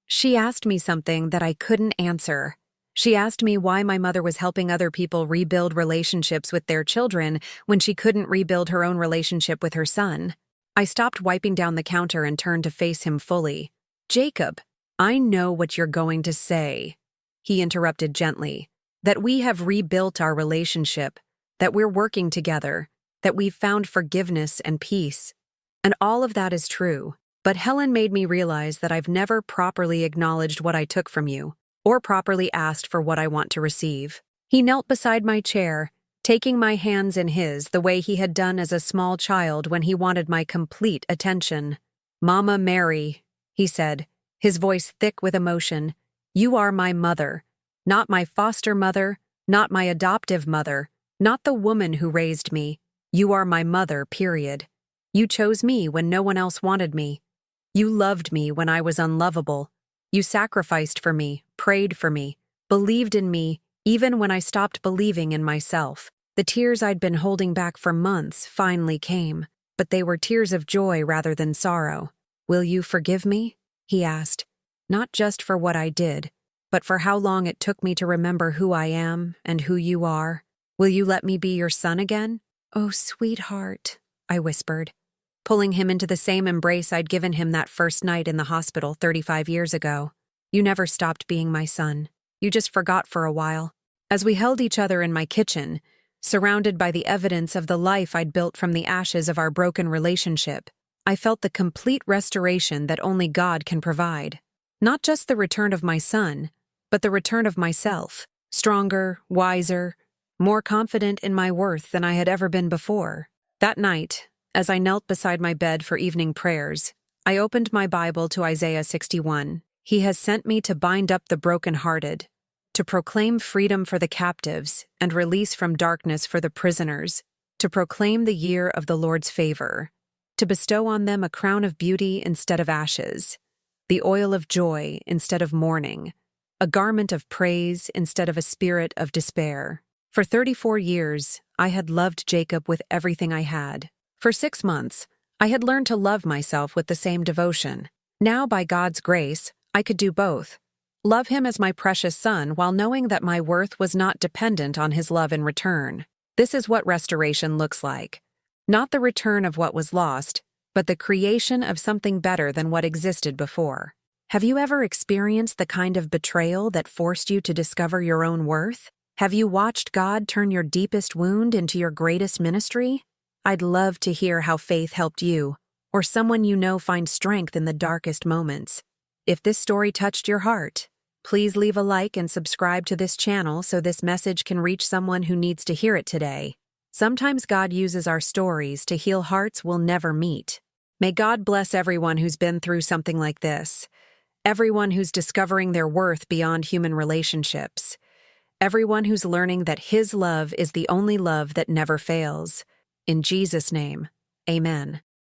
"she asked me something that I couldn't answer. She asked me why my mother was helping other people rebuild relationships with their children when she couldn't rebuild her own relationship with her son." I stopped wiping down the counter and turned to face him fully. "Jacob, I know what you're going to say," he interrupted gently, "that we have rebuilt our relationship, that we're working together, that we've found forgiveness and peace. And all of that is true, but Helen made me realize that I've never properly acknowledged what I took from you, or properly asked for what I want to receive." He knelt beside my chair, taking my hands in his the way he had done as a small child when he wanted my complete attention. "Mama Mary," he said, his voice thick with emotion, "you are my mother, not my foster mother, not my adoptive mother, not the woman who raised me. You are my mother, period. You chose me when no one else wanted me. You loved me when I was unlovable. You sacrificed for me, prayed for me, believed in me, even when I stopped believing in myself." The tears I'd been holding back for months finally came, but they were tears of joy rather than sorrow. "Will you forgive me?" he asked, "not just for what I did, but for how long it took me to remember who I am and who you are. Will you let me be your son again?" "Oh, sweetheart," I whispered, pulling him into the same embrace I'd given him that first night in the hospital 35 years ago. "You never stopped being my son. You just forgot for a while." As we held each other in my kitchen, surrounded by the evidence of the life I'd built from the ashes of our broken relationship, I felt the complete restoration that only God can provide. Not just the return of my son, but the return of myself, stronger, wiser, more confident in my worth than I had ever been before. That night, as I knelt beside my bed for evening prayers, I opened my Bible to Isaiah 61. "He has sent me to bind up the brokenhearted, to proclaim freedom for the captives and release from darkness for the prisoners, to proclaim the year of the Lord's favor, to bestow on them a crown of beauty instead of ashes, the oil of joy instead of mourning, a garment of praise instead of a spirit of despair." For 34 years, I had loved Jacob with everything I had. For 6 months, I had learned to love myself with the same devotion. Now, by God's grace, I could do both. Love him as my precious son while knowing that my worth was not dependent on his love in return. This is what restoration looks like. Not the return of what was lost, but the creation of something better than what existed before. Have you ever experienced the kind of betrayal that forced you to discover your own worth? Have you watched God turn your deepest wound into your greatest ministry? I'd love to hear how faith helped you, or someone you know find strength in the darkest moments. If this story touched your heart, please leave a like and subscribe to this channel so this message can reach someone who needs to hear it today. Sometimes God uses our stories to heal hearts we'll never meet. May God bless everyone who's been through something like this, everyone who's discovering their worth beyond human relationships, everyone who's learning that His love is the only love that never fails. In Jesus' name, amen.